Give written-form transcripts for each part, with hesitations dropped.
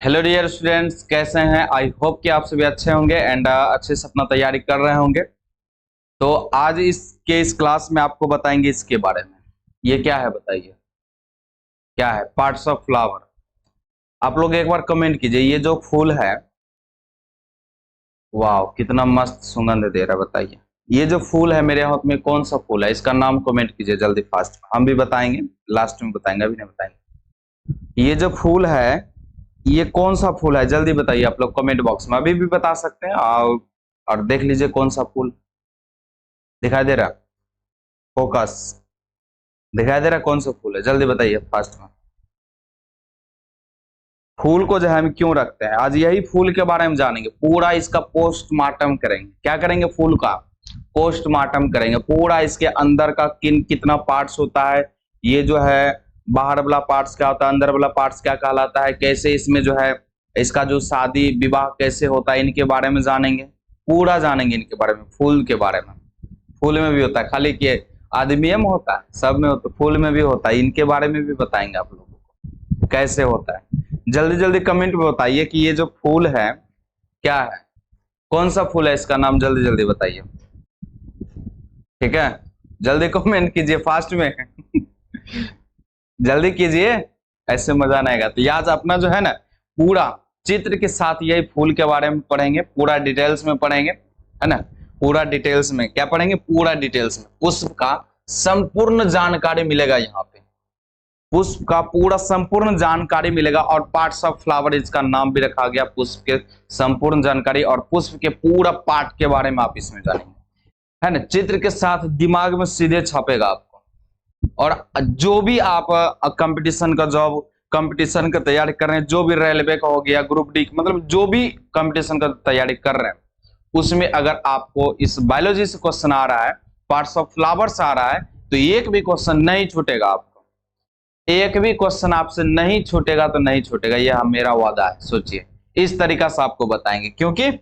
Hello dear students, कैसे हैं? I hope कि आप सभी अच्छे होंगे एंड अच्छे से अपना तैयारी कर रहे होंगे। तो आज इस क्लास में आपको बताएंगे इसके बारे में। ये क्या है बताइए, क्या है? Parts of flower. आप लोग एक बार कमेंट कीजिए, ये जो फूल है, वाह कितना मस्त सुगंध दे रहा है। बताइए ये जो फूल है मेरे हाथ में, कौन सा फूल है? इसका नाम कमेंट कीजिए जल्दी फास्ट। हम भी बताएंगे, लास्ट में बताएंगे, अभी नहीं बताएंगे। ये जो फूल है, ये कौन सा फूल है? जल्दी बताइए आप लोग कमेंट बॉक्स में, अभी भी बता सकते हैं। और देख लीजिए कौन सा फूल दिखाई दे रहा। फोकस, दिखाई दे रहा कौन सा फूल है? जल्दी बताइए फास्ट में। फूल को जो है हम क्यों रखते हैं, आज यही फूल के बारे में जानेंगे। पूरा इसका पोस्टमार्टम करेंगे। क्या करेंगे? फूल का पोस्टमार्टम करेंगे। पूरा इसके अंदर का कितना पार्ट्स होता है, ये जो है बाहर वाला पार्ट्स क्या होता है, अंदर वाला पार्ट्स क्या कहलाता है, कैसे इसमें जो है इसका जो शादी विवाह कैसे होता है, इनके बारे में जानेंगे। पूरा जानेंगे इनके बारे में, फूल के बारे में। फूल में भी होता है, खाली के आदमी में होता है, सब में होता है, फूल में भी होता है। इनके बारे में भी बताएंगे आप लोगों को कैसे होता है। जल्दी जल्दी कमेंट में बताइए कि ये जो फूल है क्या है, कौन सा फूल है, इसका नाम जल्दी जल्दी बताइए। ठीक है, जल्दी कमेंट कीजिए फास्ट में जल्दी कीजिए, ऐसे मजा नहीं आएगा। तो ये आज अपना जो है ना, पूरा चित्र के साथ यही फूल के बारे में पढ़ेंगे, पूरा डिटेल्स में पढ़ेंगे, है ना। पूरा डिटेल्स में क्या पढ़ेंगे? पूरा डिटेल्स में पुष्प का संपूर्ण जानकारी मिलेगा यहाँ पे। पुष्प का पूरा संपूर्ण जानकारी मिलेगा, और पार्ट्स ऑफ फ्लावर इसका नाम भी रखा गया, पुष्प के संपूर्ण जानकारी और पुष्प के पूरा पार्ट के बारे में आप इसमें जानेंगे, है ना। चित्र के साथ दिमाग में सीधे छपेगा आपको। और जो भी आप कंपटीशन का जॉब, कंपटीशन का तैयारी कर रहे हैं, जो भी रेलवे का हो गया, ग्रुप डी, मतलब जो भी कंपटीशन का तैयारी कर रहे हैं, उसमें अगर आपको इस बायोलॉजी से क्वेश्चन आ रहा है, पार्ट्स ऑफ फ्लावर्स आ रहा है, तो एक भी क्वेश्चन नहीं छूटेगा आपको। एक भी क्वेश्चन आपसे नहीं छूटेगा, तो नहीं छूटेगा, यह मेरा वादा है। सोचिए, इस तरीका से आपको बताएंगे, क्योंकि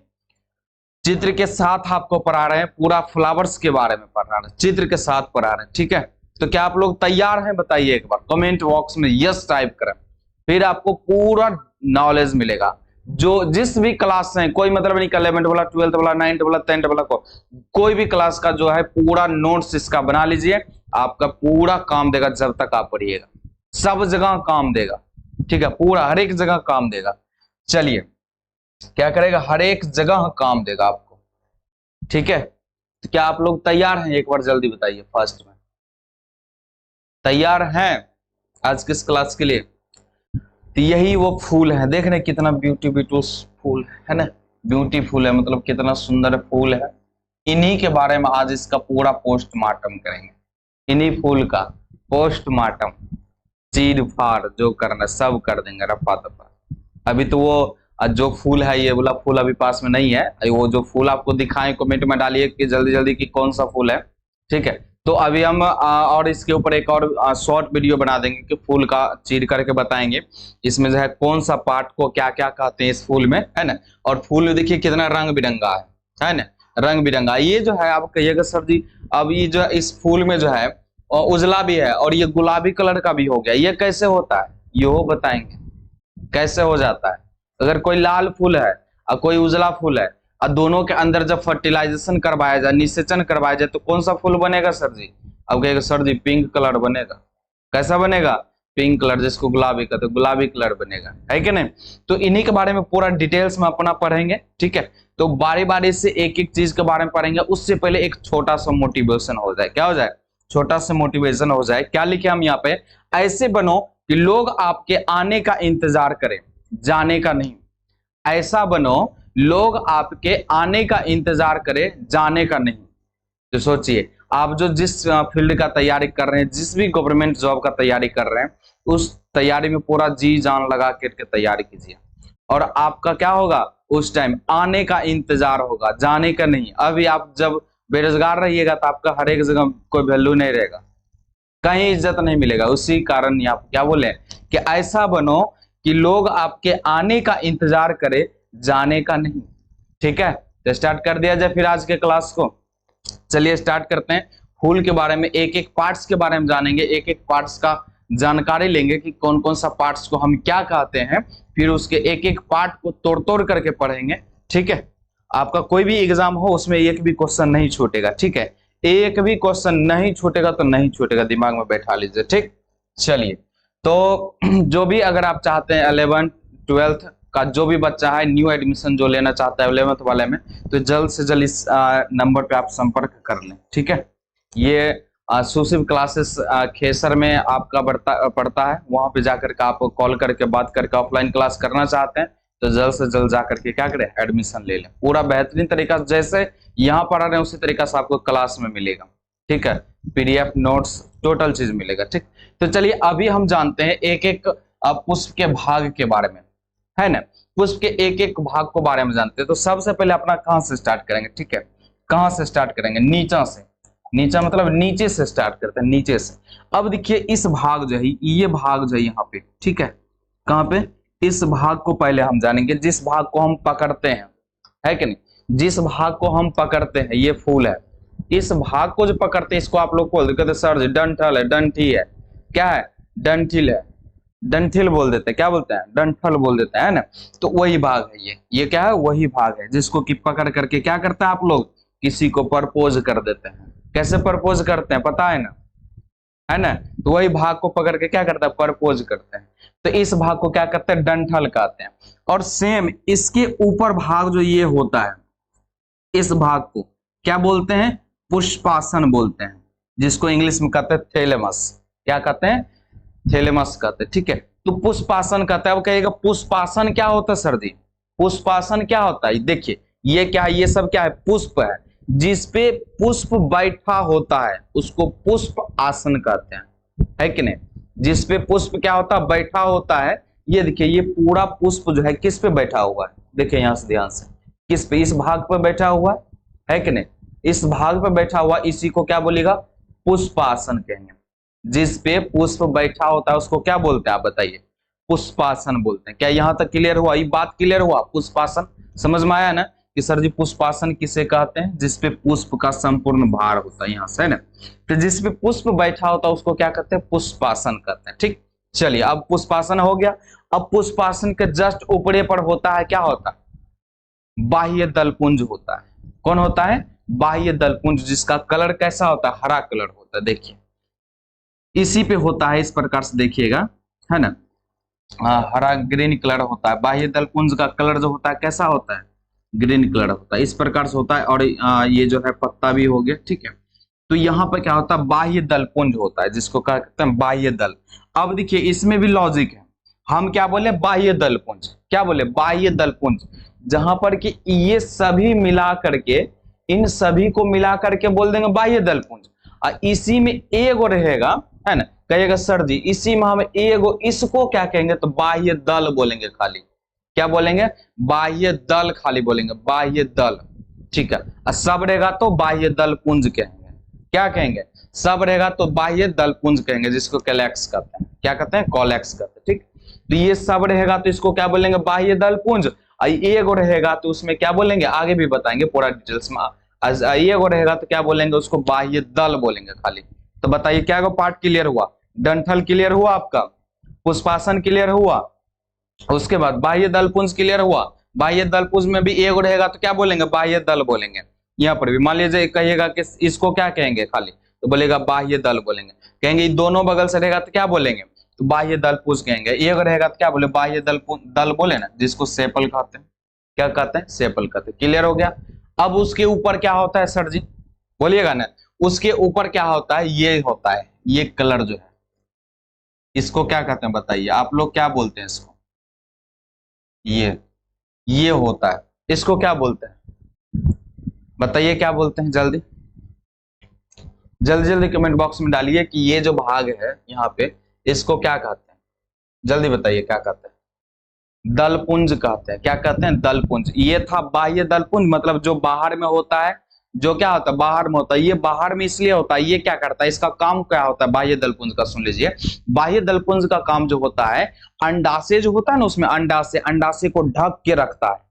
चित्र के साथ आपको पढ़ा रहे हैं, पूरा फ्लावर्स के बारे में पढ़ा रहे हैं, चित्र के साथ पढ़ा रहे हैं। ठीक है, तो क्या आप लोग तैयार हैं? बताइए एक बार कमेंट बॉक्स में यस टाइप करें, फिर आपको पूरा नॉलेज मिलेगा। जो जिस भी क्लास से, कोई मतलब नहीं, 11th वाला, 12th वाला, 9th वाला, 10th वाला को, कोई भी क्लास का जो है पूरा नोट्स इसका बना लीजिए। आपका पूरा काम देगा जब तक आप पढ़िएगा, सब जगह काम देगा। ठीक है, पूरा हर एक जगह काम देगा। चलिए, क्या करेगा? हर एक जगह काम देगा आपको। ठीक है, तो क्या आप लोग तैयार हैं? एक बार जल्दी बताइए फर्स्ट में, तैयार हैं आज किस क्लास के लिए? तो यही वो फूल है, देख रहे कितना ब्यूटीफुल फूल है ना, ब्यूटीफुल है, मतलब कितना सुंदर फूल है। इन्हीं के बारे में आज इसका पूरा पोस्टमार्टम करेंगे, इन्हीं फूल का पोस्टमार्टम। चीर फाड़ जो करना सब कर देंगे, रफा दफा। अभी तो वो जो फूल है, ये वाला फूल अभी पास में नहीं है। वो जो फूल आपको दिखाएं, कमेंट में डालिए कि जल्दी जल्दी कि कौन सा फूल है। ठीक है, तो अभी हम और इसके ऊपर एक और शॉर्ट वीडियो बना देंगे कि फूल का चीर करके बताएंगे, इसमें जो है कौन सा पार्ट को क्या क्या कहते हैं इस फूल में, है ना। और फूल देखिए कितना रंग बिरंगा है ना, रंग बिरंगा। ये जो है आप कहिएगा सर जी, अब ये जो इस फूल में जो है उजला भी है और ये गुलाबी कलर का भी हो गया, ये कैसे होता है? ये हो बताएंगे कैसे हो जाता है। अगर कोई लाल फूल है और कोई उजला फूल है, और दोनों के अंदर जब फर्टिलाइजेशन करवाया जाए, निषेचन करवाया जाए, तो कौन सा फूल बनेगा सर जी? अब कहेगा सर जी पिंक कलर बनेगा। कैसा बनेगा? पिंक कलर, जिसको गुलाबी कहते, गुलाबी कलर बनेगा, है कि नहीं। तो इन्हीं के बारे में पूरा डिटेल्स में अपना पढ़ेंगे। ठीक है, तो बारी बारी से एक एक चीज के बारे में पढ़ेंगे। उससे पहले एक छोटा सा मोटिवेशन हो जाए, क्या हो जाए? छोटा सा मोटिवेशन हो जाए। क्या लिखे हम यहाँ पे? ऐसे बनो कि लोग आपके आने का इंतजार करें, जाने का नहीं। ऐसा बनो लोग आपके आने का इंतजार करें, जाने का नहीं। तो सोचिए, आप जो जिस फील्ड का तैयारी कर रहे हैं, जिस भी गवर्नमेंट जॉब का तैयारी कर रहे हैं, उस तैयारी में पूरा जी जान लगा करके तैयारी कीजिए। और आपका क्या होगा? उस टाइम आने का इंतजार होगा, जाने का नहीं। अभी आप जब बेरोजगार रहिएगा तो आपका हर एक जगह कोई वैल्यू नहीं रहेगा, कहीं इज्जत नहीं मिलेगा। उसी कारण आप क्या बोले कि ऐसा बनो कि लोग आपके आने का इंतजार करे, जाने का नहीं। ठीक है, तो स्टार्ट कर दिया जाए फिर आज के क्लास को। चलिए स्टार्ट करते हैं। फूल के बारे में एक एक पार्ट्स के बारे में जानेंगे, एक एक पार्ट्स का जानकारी लेंगे कि कौन कौन सा पार्ट्स को हम क्या कहते हैं, फिर उसके एक एक पार्ट को तोड़ तोड़ करके पढ़ेंगे। ठीक है, आपका कोई भी एग्जाम हो उसमें एक भी क्वेश्चन नहीं छूटेगा। ठीक है, एक भी क्वेश्चन नहीं छूटेगा तो नहीं छूटेगा, दिमाग में बैठा लीजिए। ठीक, चलिए, तो जो भी अगर आप चाहते हैं 11th 12th का जो भी बच्चा है न्यू एडमिशन जो लेना चाहता है 11th वाले में, तो जल्द से जल्द इस नंबर पे आप संपर्क कर लें। ठीक है, ये सुशिव क्लासेस खेसर में आपका पड़ता है, वहां पे जाकर के आप कॉल करके बात करके ऑफलाइन क्लास करना चाहते हैं तो जल्द से जल्द जाकर के क्या करें, एडमिशन ले लें। पूरा बेहतरीन तरीका से जैसे यहाँ पढ़ा रहे हैं उसी तरीका से आपको क्लास में मिलेगा। ठीक है, पीडीएफ नोट्स टोटल चीज मिलेगा। ठीक, तो चलिए अभी हम जानते हैं एक एक पुष्प के भाग के बारे में, है ना। पुष्प के एक एक भाग को बारे में जानते हैं। तो सबसे पहले अपना कहाँ से स्टार्ट करेंगे, ठीक है, कहाँ से स्टार्ट करेंगे, नीचा से। नीचा मतलब नीचे से स्टार्ट करते हैं, नीचे से। अब देखिए इस भाग जो है, ये भाग जो है यहाँ पे, ठीक है, कहाँ पे, इस भाग को पहले हम जानेंगे, जिस भाग को हम पकड़ते हैं, है कि नहीं, जिस भाग को हम पकड़ते हैं, ये फूल है, इस भाग को जो पकड़ते हैं इसको आप लोग बोल देते सर जी डंठल है, डंठी है, क्या है, डंठिल है, डंठिल बोल देते हैं, क्या बोलते हैं, डंठल बोल देते हैं, है ना। तो वही भाग है ये क्या है, वही भाग है जिसको कि पकड़ करके क्या करते हैं आप लोग, किसी को प्रपोज कर देते हैं। कैसे प्रपोज करते हैं पता है ना, है ना। तो वही भाग को पकड़ के क्या करते हैं, प्रपोज करते हैं। तो इस भाग को क्या करते हैं, डंठल कहते हैं। और सेम इसके ऊपर भाग जो ये होता है, इस भाग को क्या बोलते हैं, पुष्पासन बोलते हैं, जिसको इंग्लिश में कहते हैं थैलेमस। क्या कहते हैं, थैलेमस कहते हैं। ठीक है, तो पुष्पासन कहते हैं। अब कहिएगा पुष्पासन क्या होता है सर जी, पुष्पासन क्या होता है, देखिए ये क्या है, ये सब क्या है, पुष्प है, जिसपे पुष्प बैठा होता है उसको पुष्प आसन कहते हैं, है कि नहीं। जिसपे पुष्प क्या होता है, बैठा होता है। ये देखिए ये पूरा पुष्प जो है किस पे बैठा हुआ है, देखिए यहां से ध्यान से, किस पे, इस भाग पे बैठा हुआ है कि नहीं, इस भाग पे बैठा हुआ, इसी को क्या बोलेगा, पुष्पासन कहेंगे। जिस पे पुष्प बैठा होता है उसको क्या बोलते हैं आप बताइए, पुष्पासन बोलते हैं। क्या यहां तक क्लियर हुआ, ये बात क्लियर हुआ, पुष्पासन समझ में आया ना कि सर जी पुष्पासन किसे कहते हैं, जिसपे पुष्प का संपूर्ण भार होता है, यहां से है ना। तो जिसपे पुष्प बैठा होता है उसको क्या कहते हैं, पुष्पासन कहते हैं। ठीक, चलिए अब पुष्पासन हो गया। अब पुष्पासन के जस्ट ऊपरे पर होता है, क्या होता है, बाह्य दलपुंज होता है। कौन होता है, बाह्य दलपुंज, जिसका कलर कैसा होता है, हरा कलर होता है। देखिए इसी पे होता है, इस प्रकार से देखिएगा, है ना, हरा ग्रीन कलर होता है। बाह्य दलपुंज का कलर जो होता है कैसा होता है, ग्रीन कलर होता है, इस प्रकार से होता है। और ये जो है पत्ता भी हो गया। ठीक है, तो यहाँ पर क्या होता है, बाह्य दलपुंज होता है, जिसको कहते हैं बाह्य दल। अब देखिए इसमें भी लॉजिक है, हम क्या बोले, बाह्य दलपुंज, क्या बोले, बाह्य दलपुंज, जहां पर कि ये सभी मिला करके, इन सभी को मिला करके बोल देंगे बाह्य दलपुंज। और इसी में एगो रहेगा, है ना, कहिएगा सर जी इसी में हम एगो, इसको क्या कहेंगे, तो बाह्य दल बोलेंगे खाली। क्या बोलेंगे, बाह्य दल खाली बोलेंगे, बाह्य दल। ठीक है, और सब रहेगा तो बाह्य दल पुंज कहेंगे। क्या कहेंगे, सब रहेगा तो बाह्य दल पुंज कहेंगे, जिसको कॉलेक्स कहते हैं। क्या कहते हैं, कॉलेक्स कहते हैं। ठीक, तो ये सब रहेगा तो इसको क्या बोलेंगे, बाह्य दल पुंज। एगो रहेगा तो उसमें क्या बोलेंगे, आगे भी बताएंगे पूरा डिटेल्स में। एगो रहेगा तो क्या बोलेंगे, उसको बाह्य दल बोलेंगे खाली। तो बताइए क्या पार्ट क्लियर हुआ, डंठल क्लियर हुआ आपका, पुष्पासन क्लियर हुआ, उसके बाद बाह्य दलपुंज क्लियर हुआ। बाह्य दलपुंज में भी एगो रहेगा तो क्या बोलेंगे, बाह्य दल बोलेंगे। यहाँ पर भी मान लीजिए कहिएगा कि इसको क्या कहेंगे खाली, तो बोलेगा बाह्य दल बोलेंगे। कहेंगे दोनों बगल से रहेगा तो क्या बोलेंगे, तो बाह्य दलपुंज कहेंगे। एगो रहेगा तो क्या बोले, बाह्य दल बोले ना, जिसको सेपल कहते हैं। क्या कहते हैं, सेपल कहते हैं। क्लियर हो गया। अब उसके ऊपर क्या होता है सर जी, बोलिएगा ना, उसके ऊपर क्या होता है, ये होता है, ये कलर जो है, इसको क्या कहते हैं बताइए, आप लोग क्या बोलते हैं इसको, ये होता है, इसको क्या बोलते हैं बताइए, क्या बोलते हैं, जल्दी जल्दी जल्दी कमेंट बॉक्स में डालिए कि ये जो भाग है यहाँ पे, इसको क्या कहते हैं, जल्दी बताइए क्या कहते हैं, दलपुंज कहते हैं। क्या कहते हैं, दलपुंज। ये था बाह्य दलपुंज, मतलब जो बाहर में होता है, जो क्या होता है, बाहर में होता है। ये बाहर में इसलिए होता है, ये क्या करता है, इसका काम क्या होता है, बाह्य दलपुंज का सुन लीजिए। बाह्य दलपुंज का काम जो होता है, अंडाशय जो होता है ना, उसमें अंडाशय को ढक के रखता है।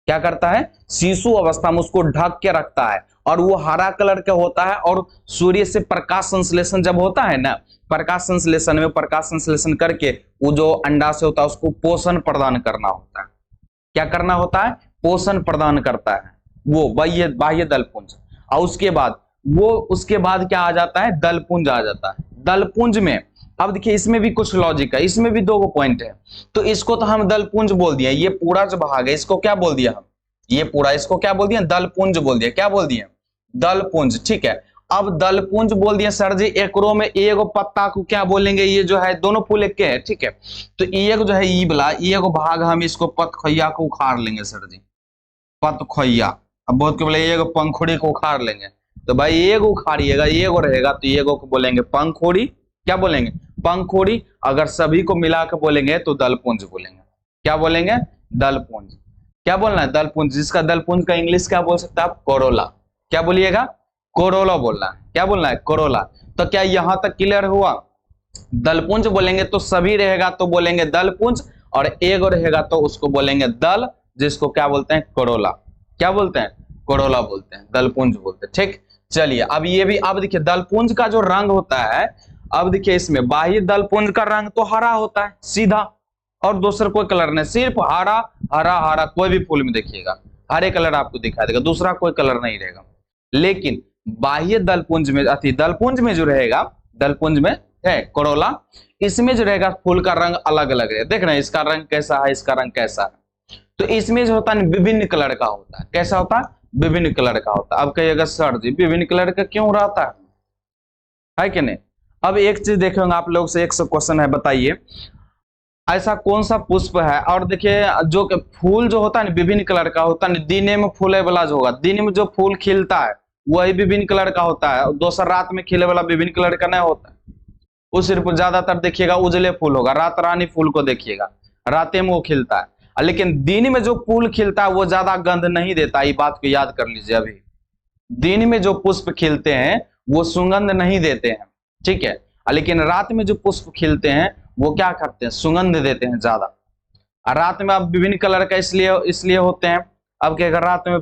क्या करता है, शिशु अवस्था में उसको ढक के रखता है। और वो हरा कलर का होता है, और सूर्य से प्रकाश संश्लेषण जब होता है ना, प्रकाश संश्लेषण में प्रकाश संश्लेषण करके वो जो अंडा से होता है उसको पोषण प्रदान करना होता है। क्या करना होता है? पोषण प्रदान करता है वो बाह्य बाह्य दलपुंज। और उसके बाद क्या आ जाता है? दलपुंज आ जाता है। दलपुंज में अब देखिए इसमें भी कुछ लॉजिक है, इसमें भी दो पॉइंट है। तो इसको तो हम दलपुंज बोल दिया, ये पूरा जो भाग है इसको क्या बोल दिया हम? ये पूरा इसको क्या बोल दिया? दलपुंज बोल दिया। क्या बोल दिया? दलपुंज। ठीक है, अब दलपुंज बोल दिया सर जी, एकरो में एगो पत्ता को क्या बोलेंगे? ये जो है दोनों फूल एक के है। ठीक है, तो एक जो है ई वाला एगो भाग हम इसको पतखोइया को उखाड़ लेंगे सर जी, पतखोइया। अब बहुत के बोले एगो पंखुड़ी को उखाड़ लेंगे, तो भाई एगो उखाड़िएगा, एगो रहेगा तो एगो को बोलेंगे पंखुड़ी। क्या बोलेंगे? पंखुड़ी। अगर सभी को मिला के बोलेंगे तो दलपुंज बोलेंगे। क्या बोलेंगे? दलपुंज। क्या बोलना है? दलपुंज। जिसका दलपुंज का इंग्लिश क्या बोल सकते हैं आप? कोरोला। क्या बोलिएगा? कोरोला बोलना है। क्या बोलना है? कोरोला। तो क्या यहां तक क्लियर हुआ? दलपुंज बोलेंगे तो सभी रहेगा तो बोलेंगे दलपुंज, और एगो रहेगा तो उसको बोलेंगे दल, जिसको क्या बोलते हैं? कोरोला। क्या बोलते हैं? कोरोला बोलते हैं, दलपुंज बोलते हैं। ठीक, चलिए अब ये भी, अब देखिए दलपुंज का जो रंग होता है, अब देखिए इसमें बाह्य दलपुंज का रंग तो हरा होता है सीधा, और दूसरा कोई कलर नहीं, सिर्फ हरा हरा हरा। कोई भी फूल में देखिएगा हरे कलर आपको दिखाई देगा, दूसरा कोई कलर नहीं रहेगा। लेकिन बाह्य दलपुंज में, दलपुंज में जो रहेगा, दलपुंज में है कोरोला, इसमें जो रहेगा फूल का रंग अलग अलग है। देख रहे हैं इसका रंग कैसा है, इसका रंग कैसा है। तो इसमें जो होता है विभिन्न कलर का होता है। कैसा होता है? विभिन्न कलर का होता है। अब कहिएगा सर जी विभिन्न कलर का क्यों रहता है कि नहीं? अब एक चीज देखेंगे आप लोग से, एक सौ क्वेश्चन है, बताइए ऐसा कौन सा पुष्प है? और देखिए जो फूल जो होता है विभिन्न कलर का होता है, दिन में फूले वाला जो होगा, दिन में जो फूल खिलता है वही विभिन्न कलर का होता है, दोसर रात में खिले वाला विभिन्न कलर का नहीं होता है। वो सिर्फ ज्यादातर देखिएगा उजले फूल होगा, रात रानी फूल को देखिएगा रातें में वो खिलता है। लेकिन दिन में जो फूल खिलता है वो ज्यादा गंध नहीं देता, ये बात को याद कर लीजिए। अभी दिन में जो पुष्प खिलते हैं वो सुगंध नहीं देते हैं, ठीक है, लेकिन रात में जो पुष्प खिलते हैं वो क्या करते हैं? सुगंध देते हैं ज्यादा। और रात में अब विभिन्न कलर का इसलिए होते हैं। अब क्या, रात में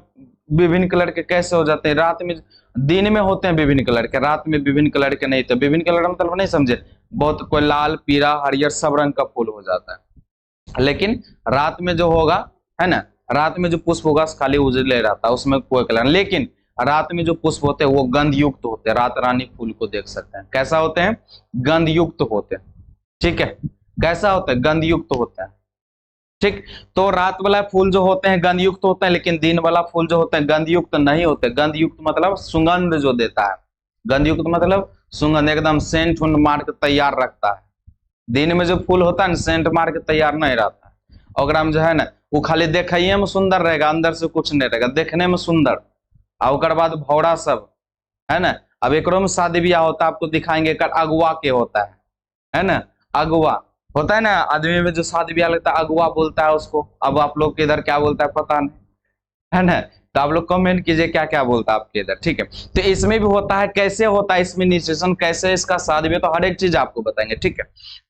विभिन्न कलर के कैसे हो जाते हैं? रात में, दिन में होते हैं विभिन्न कलर के, रात में विभिन्न कलर के नहीं। तो विभिन्न कलर मतलब नहीं समझे, बहुत कोई लाल पीला हरियर सब रंग का फूल हो जाता है। लेकिन रात में जो होगा है ना, रात में जो पुष्प होगा खाली उजले रहता है, उसमें कोई कलर। लेकिन रात में जो पुष्प होते हैं वो गंध युक्त होते हैं। रात रानी फूल को देख सकते हैं, कैसा होते हैं? गंध युक्त होते हैं। ठीक है, कैसा होता है? गंध युक्त होता है। ठीक, तो रात वाला फूल जो होते हैं गंध युक्त होते हैं, लेकिन दिन वाला फूल जो होते हैं गंध युक्त नहीं होते। गंध युक्त मतलब सुगंध जो देता है, गंध युक्त मतलब सुगंध, एकदम सेंट उंट मार के तैयार रखता है। दिन में जो फूल होता है ना सेंट मार के तैयार नहीं रहता है। और हम जो है ना वो खाली देखिए में सुंदर रहेगा, अंदर से कुछ नहीं रहेगा, देखने में सुंदर। और बाद भौरा सब है ना। अब एक में शादी ब्याह होता है, आपको दिखाएंगे अगुआ के होता है ना, अगुआ होता है ना, आदमी में जो शादी ब्याह लगता है अगुआ बोलता है उसको। अब आप लोग के इधर क्या बोलता है पता नहीं, है ना, तो आप लोग कमेंट कीजिए क्या क्या बोलता है आपके इधर। ठीक है, तो इसमें भी होता है, कैसे होता है इसमें इनिशिएशन, कैसे इसका शादी ब्याह, तो हर एक चीज आपको बताएंगे। ठीक है,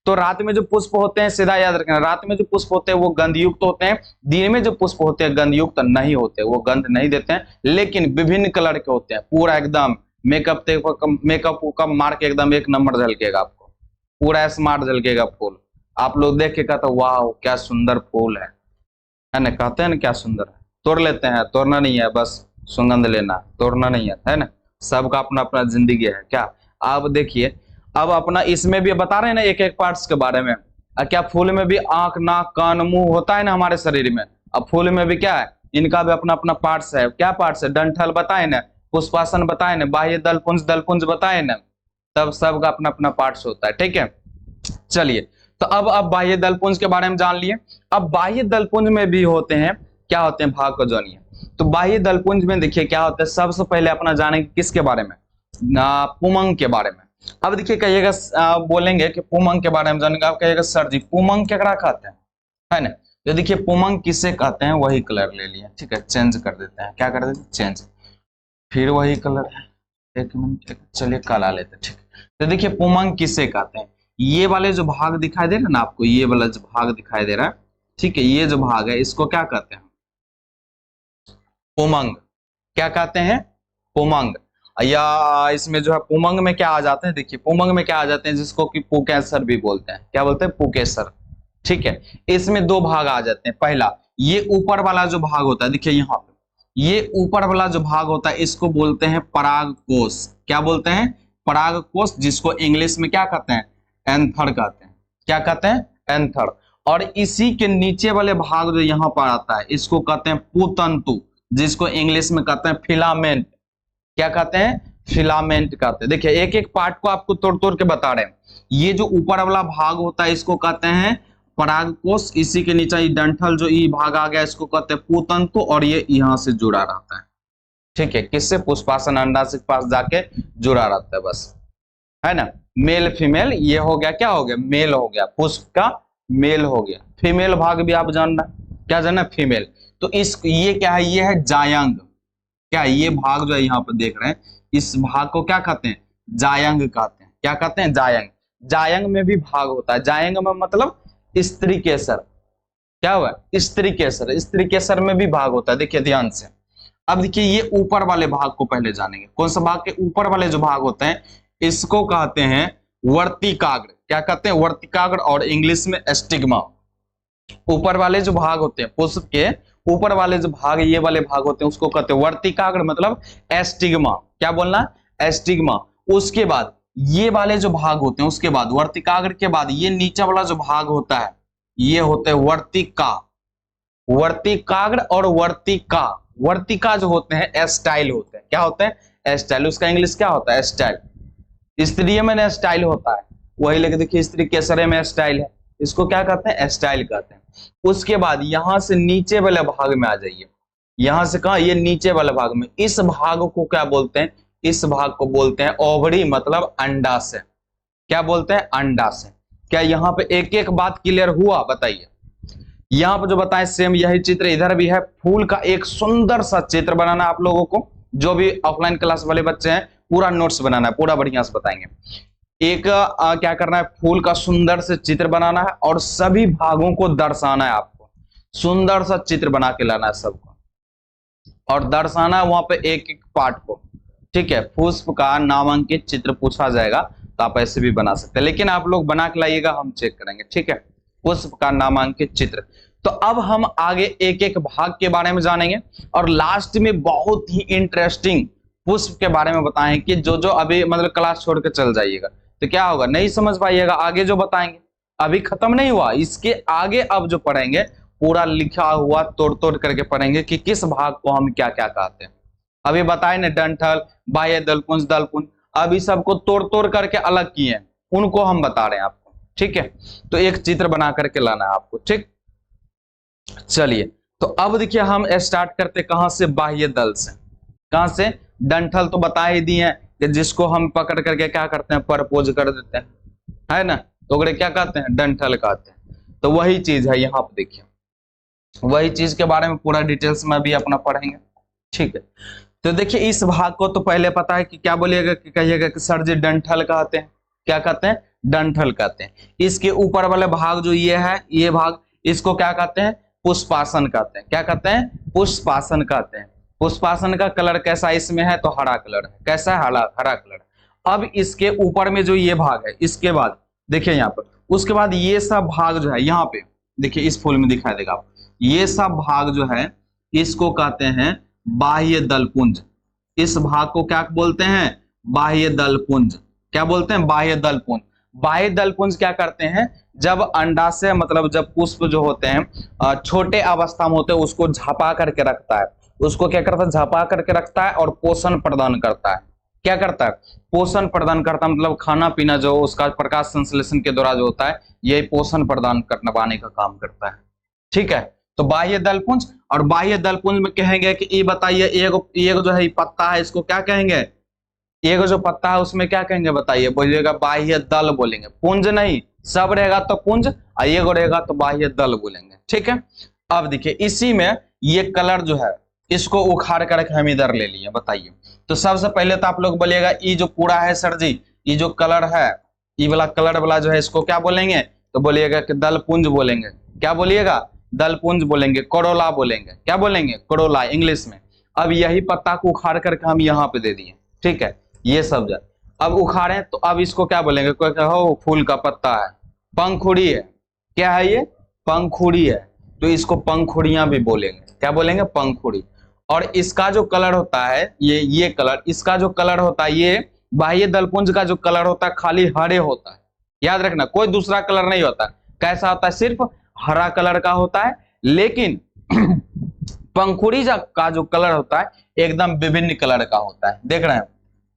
तो रात में जो पुष्प होते हैं सीधा याद रखना, रात में जो पुष्प होते हैं वो गंधयुक्त होते हैं, दिन में जो पुष्प होते हैं गंधयुक्त नहीं होते, वो गंध नहीं देते हैं, लेकिन विभिन्न कलर के होते हैं। पूरा एकदम मेकअप मार के एकदम एक नंबर झलकेगा, आपको पूरा स्मार्ट झलकेगा फूल। आप लोग देख के कहते वाह क्या सुंदर फूल है ना, कहते हैं ना क्या सुंदर है। तोड़ लेते हैं, तोड़ना नहीं है, बस सुगंध लेना, तोड़ना नहीं है ना। सबका अपना अपना जिंदगी है क्या। आप देखिए अब अपना इसमें भी बता रहे हैं ना एक एक पार्ट्स के बारे में। क्या फूल में भी आंख नाक कान मुंह होता है ना हमारे शरीर में। अब फूल में भी क्या है, इनका भी अपना अपना पार्ट्स है। क्या पार्ट्स है? डंठल बताए ना, पुष्पासन बताए ना, बाह्य दलपुंज बताए ना, तब सबका अपना अपना पार्ट्स होता है। ठीक है, चलिए तो अब बाह्य दलपुंज के बारे में जान लिए। अब बाह्य दलपुंज में भी होते हैं, क्या होते हैं? भाग को जानिए। तो बाह्य दलपुंज में देखिए क्या होता है, सबसे पहले अपना जानेंगे किसके बारे में? पुमंग के बारे में। अब देखिए कहिएगा, बोलेंगे कि पुमंग के बारे में जानेंगे, आप कहिएगा सर जी पुमंग क्या कहते हैं, है ना। तो देखिए पुमंग किसे कहते हैं, वही कलर ले लिया। ठीक है, चेंज कर देते हैं, क्या कर देते हैं? चेंज, फिर वही कलर है। एक मिनट, चलिए काला लेते हैं। ठीक, तो देखिए पुमंग किसे कहते हैं, ये वाले जो भाग दिखाई दे रहा है ना आपको, ये वाला जो भाग दिखाई दे रहा है, ठीक है, ये जो भाग है इसको क्या कहते हैं? पुमंग। क्या कहते हैं? पुमंग, या इसमें जो है पुमंग में क्या आ जाते हैं, देखिए पुमंग में क्या आ जाते हैं जिसको कि पुकेसर भी बोलते हैं, क्या बोलते हैं, पुकेसर। ठीक है, इसमें दो भाग आ जाते हैं। पहला, ये ऊपर वाला जो भाग होता है, देखिए यहाँ पे ये ऊपर वाला जो भाग होता है इसको बोलते हैं परागकोश। क्या बोलते हैं, परागकोश, जिसको इंग्लिश में क्या कहते हैं, एंथर कहते हैं। क्या कहते हैं, एंथर। और इसी के नीचे वाले भाग जो यहाँ पर आता है इसको कहते हैं पुतंतु, जिसको इंग्लिश में कहते हैं फिलामेंट। क्या कहते हैं, फिलामेंट कहते हैं। देखिए एक एक पार्ट को आपको तोड़ तोड़ के बता रहे हैं। ये जो ऊपर वाला भाग होता है इसको कहते हैं परागकोश, इसी के नीचे ये डंठल जो ये भाग आ गया इसको कहते हैं पुतंतु, और ये यहाँ से जुड़ा रहता है। ठीक है, किससे, पुष्पासन अंडाशय के पास जाके जुड़ा रहता है, बस, है ना। मेल फीमेल, ये हो गया, क्या हो गया, मेल हो गया, पुष्प का मेल हो गया। फीमेल भाग भी आप जानना, क्या जानना, फीमेल। तो इस ये क्या है, ये है जायंग। क्या, ये भाग जो है यहाँ पर देख रहे हैं इस भाग को क्या कहते हैं, जायंग कहते हैं। क्या कहते हैं, जायंग। जायंग में भी भाग होता है, जायंग में मतलब स्त्री केसर। क्या हुआ, स्त्री केसर, स्त्री केसर में भी भाग होता है, देखिए ध्यान से। अब देखिए ये ऊपर वाले भाग को पहले जानेंगे। कौन सा भाग के ऊपर वाले जो भाग होते हैं इसको कहते हैं वर्तिकाग्र। क्या कहते हैं, वर्तिकाग्र, और इंग्लिश में स्टिग्मा। ऊपर वाले जो भाग होते हैं पुष्प के ऊपर वाले जो भाग, ये वाले भाग होते हैं उसको कहते हैं वर्तिकाग्र, मतलब एस्टिग्मा। क्या बोलना, एस्टिग्मा। उसके बाद ये वाले जो भाग होते हैं, उसके बाद वर्तिकाग्र के बाद ये नीचे वाला जो भाग होता है ये होते हैं वर्तिका। वर्तिकाग्र और वर्तिका, वर्तिका जो होते हैं एस्टाइल होते हैं। क्या होते हैं, एस्टाइल। उसका इंग्लिश क्या होता है, एस्टाइल। स्त्रीय में एस्टाइल होता है, वही लेके देखिए स्त्री केसरे में एस्टाइल है, इसको क्या कहते हैं, एस्टाइल कहते हैं। उसके बाद यहां से नीचे वाले भाग में आ जाइए, यहां से कहा, ये नीचे वाले भाग में, इस भाग को क्या बोलते हैं, इस भाग को बोलते हैं ओवरी, मतलब अंडाशय। क्या बोलते हैं, अंडाशय। क्या यहाँ पे एक एक बात क्लियर हुआ, बताइए। यहाँ पर जो बताएं सेम यही चित्र इधर भी है। फूल का एक सुंदर सा चित्र बनाना आप लोगों को, जो भी ऑफलाइन क्लास वाले बच्चे हैं पूरा नोट्स बनाना है, पूरा बढ़िया से बताएंगे। एक क्या करना है, फूल का सुंदर से चित्र बनाना है और सभी भागों को दर्शाना है आपको। सुंदर सा चित्र बना के लाना है सबको और दर्शाना है वहां पे एक एक पार्ट को। ठीक है, पुष्प का नामांकित चित्र पूछा जाएगा तो आप ऐसे भी बना सकते हैं, लेकिन आप लोग बना के लाइएगा, हम चेक करेंगे। ठीक है, पुष्प का नामांकित चित्र। तो अब हम आगे एक एक भाग के बारे में जानेंगे और लास्ट में बहुत ही इंटरेस्टिंग पुष्प के बारे में बताएं कि जो जो अभी मतलब क्लास छोड़ के चल जाइएगा तो क्या होगा, नहीं समझ पाइएगा। आगे जो बताएंगे अभी खत्म नहीं हुआ, इसके आगे अब जो पढ़ेंगे पूरा लिखा हुआ तोड़ तोड़ करके पढ़ेंगे कि किस भाग को हम क्या क्या कहते हैं। अभी बताए ना, डंठल, बाह्य दलपुंज, दलपुंज, अभी सबको तोड़ तोड़ करके अलग किए, उनको हम बता रहे हैं आपको। ठीक है, तो एक चित्र बना करके लाना है आपको। ठीक, चलिए तो अब देखिए हम स्टार्ट करते कहां से, बाह्य दल से। कहां से, डंठल तो बता ही दिए कि जिसको हम पकड़ करके क्या करते हैं, परपोज कर देते हैं, है ना, तो क्या कहते हैं, डंठल कहते हैं। तो वही चीज है यहाँ पे, देखिए वही चीज के बारे में पूरा डिटेल्स में भी अपना पढ़ेंगे। ठीक है, तो देखिए इस भाग को तो पहले पता है कि क्या बोलिएगा, कि कहिएगा कि सर जी डंठल कहते हैं। क्या कहते हैं, डंठल कहते हैं। इसके ऊपर वाले भाग जो ये है, ये भाग, इसको क्या कहते हैं, पुष्पासन कहते हैं। क्या कहते हैं, पुष्पासन कहते हैं। पुष्पासन का कलर कैसा इसमें है, तो हरा कलर है। कैसा है, हरा कलर। अब इसके ऊपर में जो ये भाग है, इसके बाद देखिए यहाँ पर, उसके बाद ये सब भाग जो है यहाँ पे देखिए इस फूल में दिखाई देगा आप, ये सब भाग जो है इसको कहते हैं बाह्य दलपुंज। इस भाग को क्या बोलते हैं, बाह्य दलपुंज। क्या बोलते हैं, बाह्य दलपुंज। बाह्य दलपुंज क्या करते हैं, जब अंडाशय मतलब जब पुष्प जो होते हैं छोटे अवस्था में होते हैं उसको झापा करके रखता है, उसको क्या करता है, झापा करके रखता है और पोषण प्रदान करता है। क्या करता है, पोषण प्रदान करता है, मतलब खाना पीना जो उसका प्रकाश संश्लेषण के द्वारा जो होता है यही पोषण प्रदान करने का काम करता है। ठीक है, तो बाह्य दलपुंज। और बाह्य दलपुंज में कहेंगे कि ये बताइए, एक जो है पत्ता है इसको क्या कहेंगे, एक जो पत्ता है उसमें क्या कहेंगे, बताइए, बोलिएगा बाह्य दल बोलेंगे, पुंज नहीं। सब रहेगा तो पुंज और एक रहेगा तो बाह्य दल बोलेंगे। ठीक है, अब देखिए इसी में ये कलर जो है इसको उखाड़ करके हम इधर ले लिए, बताइए। तो सबसे पहले तो आप लोग बोलिएगा ये जो पूरा है सर जी, ये जो कलर है, ये वाला कलर वाला जो है इसको क्या बोलेंगे, तो बोलिएगा कि दलपुंज बोलेंगे। क्या बोलिएगा, दलपुंज बोलेंगे, कोरोला बोलेंगे। क्या बोलेंगे, कोरोला इंग्लिश में। अब यही पत्ता को उखाड़ करके हम यहाँ पे दे दिए, ठीक है, ये सब जा अब उखाड़े तो अब इसको क्या बोलेंगे, कोई कहो फूल का पत्ता है, पंखुड़ी है, क्या है ये, पंखुड़ी है, तो इसको पंखुड़ियां भी बोलेंगे, क्या बोलेंगे, पंखुड़ी। और इसका जो कलर होता है ये कलर, इसका जो कलर होता है ये बाह्य दलपुंज का जो कलर होता है खाली हरे होता है, याद रखना कोई दूसरा कलर नहीं होता, कैसा होता है, सिर्फ हरा कलर का होता है। लेकिन पंखुड़ी का जो कलर होता है एकदम विभिन्न कलर का होता है, देख रहे हैं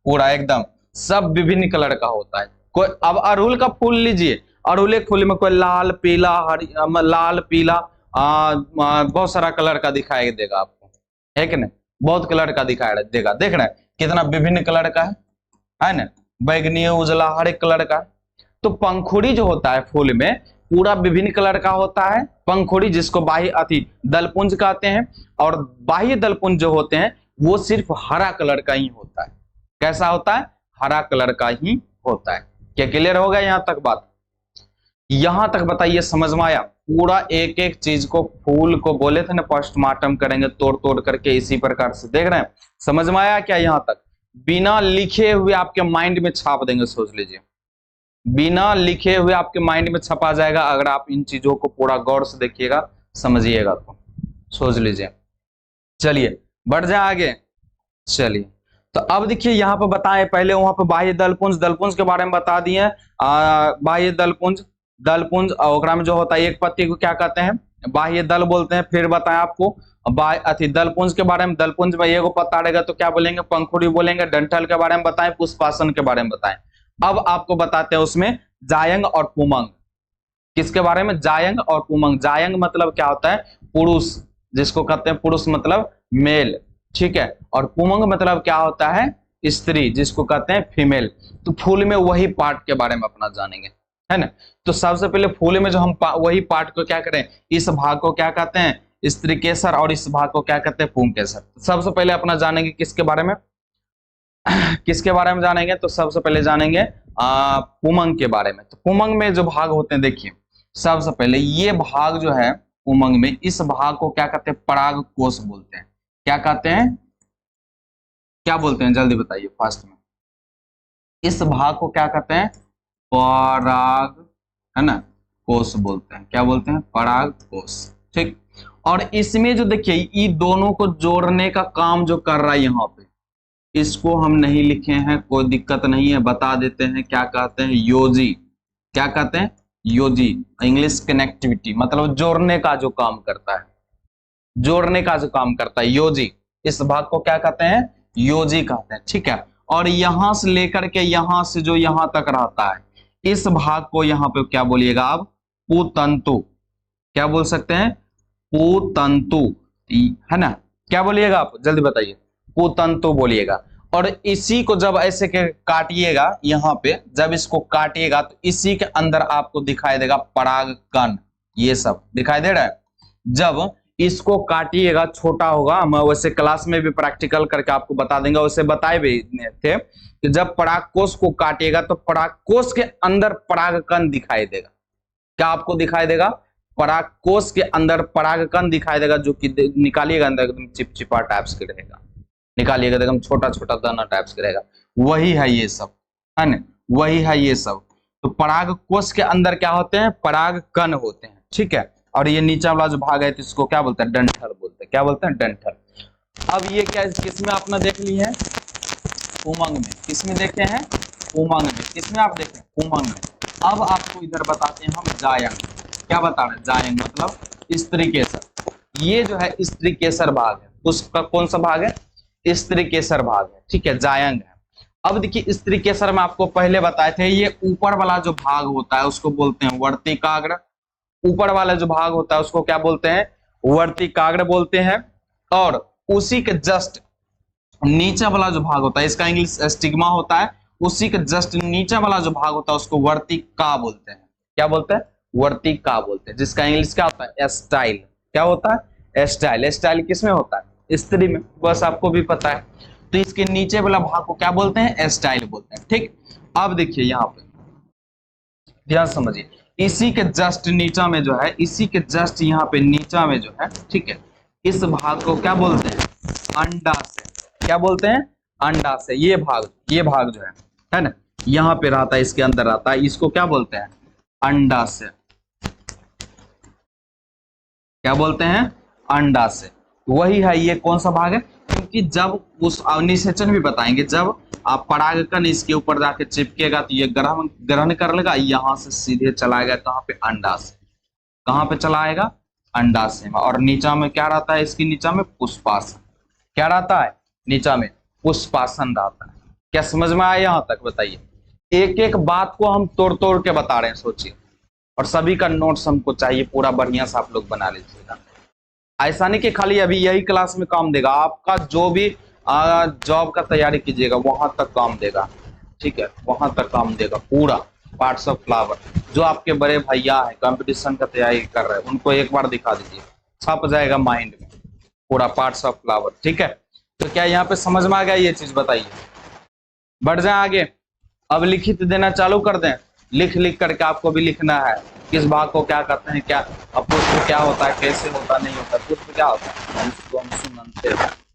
पूरा एकदम सब विभिन्न कलर का होता है। कोई अब अड़हुल का फूल लीजिए, अड़हुल के फूल में कोई लाल पीला लाल पीला बहुत सारा कलर का दिखाई देगा आपको, है कि नहीं, बहुत कलर का दिखाई देगा, देख रहे हैं कितना विभिन्न कलर का है ना, बैगनी उजला हर एक कलर का। तो पंखुड़ी जो होता है फूल में पूरा विभिन्न कलर का होता है, पंखुड़ी जिसको बाह्य अति दलपुंज कहते हैं, और बाह्य दलपुंज जो होते हैं वो सिर्फ हरा कलर का ही होता है, कैसा होता है, हरा कलर का ही होता है। क्या क्लियर हो गया यहां तक बात, यहां तक बताइए समझ में आया, पूरा एक एक चीज को फूल को बोले थे ना पोस्टमार्टम करेंगे तोड़ तोड़ करके, इसी प्रकार से देख रहे हैं, समझ में आया क्या यहां तक, बिना लिखे हुए आपके माइंड में छाप देंगे, सोच लीजिए बिना लिखे हुए आपके माइंड में छपा जाएगा अगर आप इन चीजों को पूरा गौर से देखिएगा समझिएगा तो, सोच लीजिए। चलिए बढ़ जाए आगे, चलिए तो अब देखिए यहाँ पे बताएं, पहले वहां पे बाह्य दलपुंज, दलपुंज के बारे में बता दिए, बाह्य दलपुंज, दलपुंज और में जो होता है एक पत्ती को क्या कहते हैं, बाह्य दल बोलते हैं। फिर बताएं आपको दलपुंज के बारे में, दलपुंज में एगो पत्ता रहेगा तो क्या बोलेंगे, पंखुड़ी बोलेंगे। डंठल के बारे में बताएं, पुष्पासन के बारे में बताएं। अब आपको बताते हैं उसमें जायंग और पुमंग, किसके बारे में, जायंग और पुमंग। जायंग मतलब क्या होता है, पुरुष, जिसको कहते हैं पुरुष मतलब मेल, ठीक है, और पुमंग मतलब क्या होता है, स्त्री, जिसको कहते हैं फीमेल। तो फूल में वही पार्ट के बारे में अपना जानेंगे, है ना। तो सबसे पहले फूल में जो हम वही पार्ट को क्या करें, इस भाग को क्या कहते हैं, स्त्री केसर, और इस भाग को क्या कहते हैं, पुंग केसर। सबसे पहले अपना जानेंगे किसके बारे में, किसके बारे में जानेंगे, तो सबसे पहले जानेंगे पुमंग के बारे में। तो पुमंग में जो भाग होते हैं, देखिए सबसे पहले ये भाग जो है पुमंग में, इस भाग को क्या कहते हैं, पराग कोष बोलते हैं। क्या कहते हैं, क्या बोलते हैं, जल्दी बताइए फास्ट में। इस भाग को क्या कहते हैं, पराग, है ना, कोष बोलते हैं। क्या बोलते हैं, पराग कोष, ठीक। और इसमें जो देखिए ये दोनों को जोड़ने का काम जो कर रहा है यहाँ पे, इसको हम नहीं लिखे हैं, कोई दिक्कत नहीं है, बता देते हैं। क्या कहते हैं, योजी। क्या कहते हैं, योजी, इंग्लिश कनेक्टिविटी, मतलब जोड़ने का जो काम करता है, जोड़ने का जो काम करता है, योजी। इस भाग को क्या कहते हैं, योजी कहते हैं, ठीक है। और यहां से लेकर के यहां से जो यहां तक रहता है, इस भाग को यहां पे क्या बोलिएगा आप, पुतंतु। क्या बोल सकते हैं, पुतंतु, है ना। क्या बोलिएगा आप, जल्दी बताइए, पुतंतु बोलिएगा। और इसी को जब ऐसे के काटिएगा, यहाँ पे जब इसको काटिएगा तो इसी के अंदर आपको दिखाई देगा परागकण, ये सब दिखाई दे रहा है। जब इसको काटिएगा, छोटा होगा, हम वैसे क्लास में भी प्रैक्टिकल करके आपको बता देंगे, वैसे बताए भी थे कि जब परागकोश को काटिएगा तो परागकोश के अंदर परागकण दिखाई देगा। क्या आपको दिखाई देगा, परागकोश के अंदर परागकण दिखाई देगा, जो कि निकालिएगा अंदर एकदम चिपचिपा टाइप्स के रहेगा, निकालिएगा एकदम छोटा छोटा दाना टाइप्स के रहेगा, वही है ये सब, है ना, वही है ये सब। तो परागकोश के अंदर क्या होते हैं, परागकण होते हैं, ठीक है। और ये नीचे वाला जो भाग है तो इसको क्या बोलते हैं, डंठल बोलते हैं। क्या बोलते हैं, डंठल। अब ये क्या किसमें आपने देख ली है, पुमंग में। किसमें देखे हैं, पुमंग में। किसमें आप देखें, पुमंग में। अब आपको इधर बताते हैं हम जायंग। क्या बता रहे हैं, जायंग मतलब स्त्री केसर। ये जो है स्त्री केसर भाग है, उसका कौन सा भाग है, स्त्री केसर भाग है, ठीक है, जायंग है। अब देखिए स्त्री केसर में आपको पहले बताए थे, ये ऊपर वाला जो भाग होता है उसको बोलते हैं वर्तिकाग्र। ऊपर वाला जो भाग होता है उसको क्या बोलते हैं, वर्तिकाग्र बोलते हैं। और उसी के जस्ट नीचे वाला जो भाग होता है, इसका इंग्लिश स्टिग्मा होता है, उसी के जस्ट नीचे वाला जो भाग होता है उसको वर्तिका बोलते हैं। क्या बोलते हैं, वर्तिका बोलते हैं, जिसका इंग्लिश क्या होता है, एस्टाइल। क्या होता है, एस्टाइल। एस्टाइल किसमें होता है, स्त्री में, बस आपको भी पता है। तो इसके नीचे वाला भाग को क्या बोलते हैं, एस्टाइल बोलते हैं, ठीक। अब देखिए यहाँ पे ध्यान समझिए, इसी के जस्ट नीचा में जो है, इसी के जस्ट यहाँ पे नीचा में जो है, ठीक है, इस भाग को क्या बोलते हैं, अंडा से। क्या बोलते हैं? अंडा से। ये भाग जो है ना, यहाँ पे रहता है, इसके अंदर रहता है, इसको क्या बोलते हैं? अंडा से। क्या बोलते हैं? अंडा से। वही है, ये कौन सा भाग है? क्योंकि जब उस निषेचन भी बताएंगे, जब आप परागकण इसके ऊपर जाके चिपकेगा तो ये ग्रहण कर लेगा, यहाँ से सीधे चलाएगा कहाँ पे? अंडा से। कहाँ पे चलाएगा? अंडा से। और नीचा में क्या रहता है? इसकी नीचा में पुष्पासन। क्या रहता है? नीचा में पुष्पासन रहता है। क्या समझ में आया यहाँ तक? बताइए। एक एक बात को हम तोड़ तोड़ के बता रहे हैं, सोचिए। और सभी का नोट्स हमको चाहिए, पूरा बढ़िया से आप लोग बना लीजिएगा। ऐसा नहीं कि खाली अभी यही क्लास में काम देगा, आपका जो भी जॉब का तैयारी कीजिएगा वहां तक काम देगा। ठीक है, वहां तक काम देगा पूरा। पार्ट्स ऑफ फ्लावर जो आपके बड़े भैया है कंपटीशन का तैयारी कर रहे हैं, उनको एक बार दिखा दीजिए, छप जाएगा माइंड में पूरा पार्ट्स ऑफ फ्लावर। ठीक है, तो क्या यहाँ पे समझ में आ गया ये चीज? बताइए। बढ़ जाए आगे। अब लिखित देना चालू कर दें। लिख लिख करके आपको भी लिखना है किस भाग को क्या कहते हैं, क्या पुष्प क्या होता है, कैसे होता, नहीं होता। पुष्प क्या होता है? उसको हम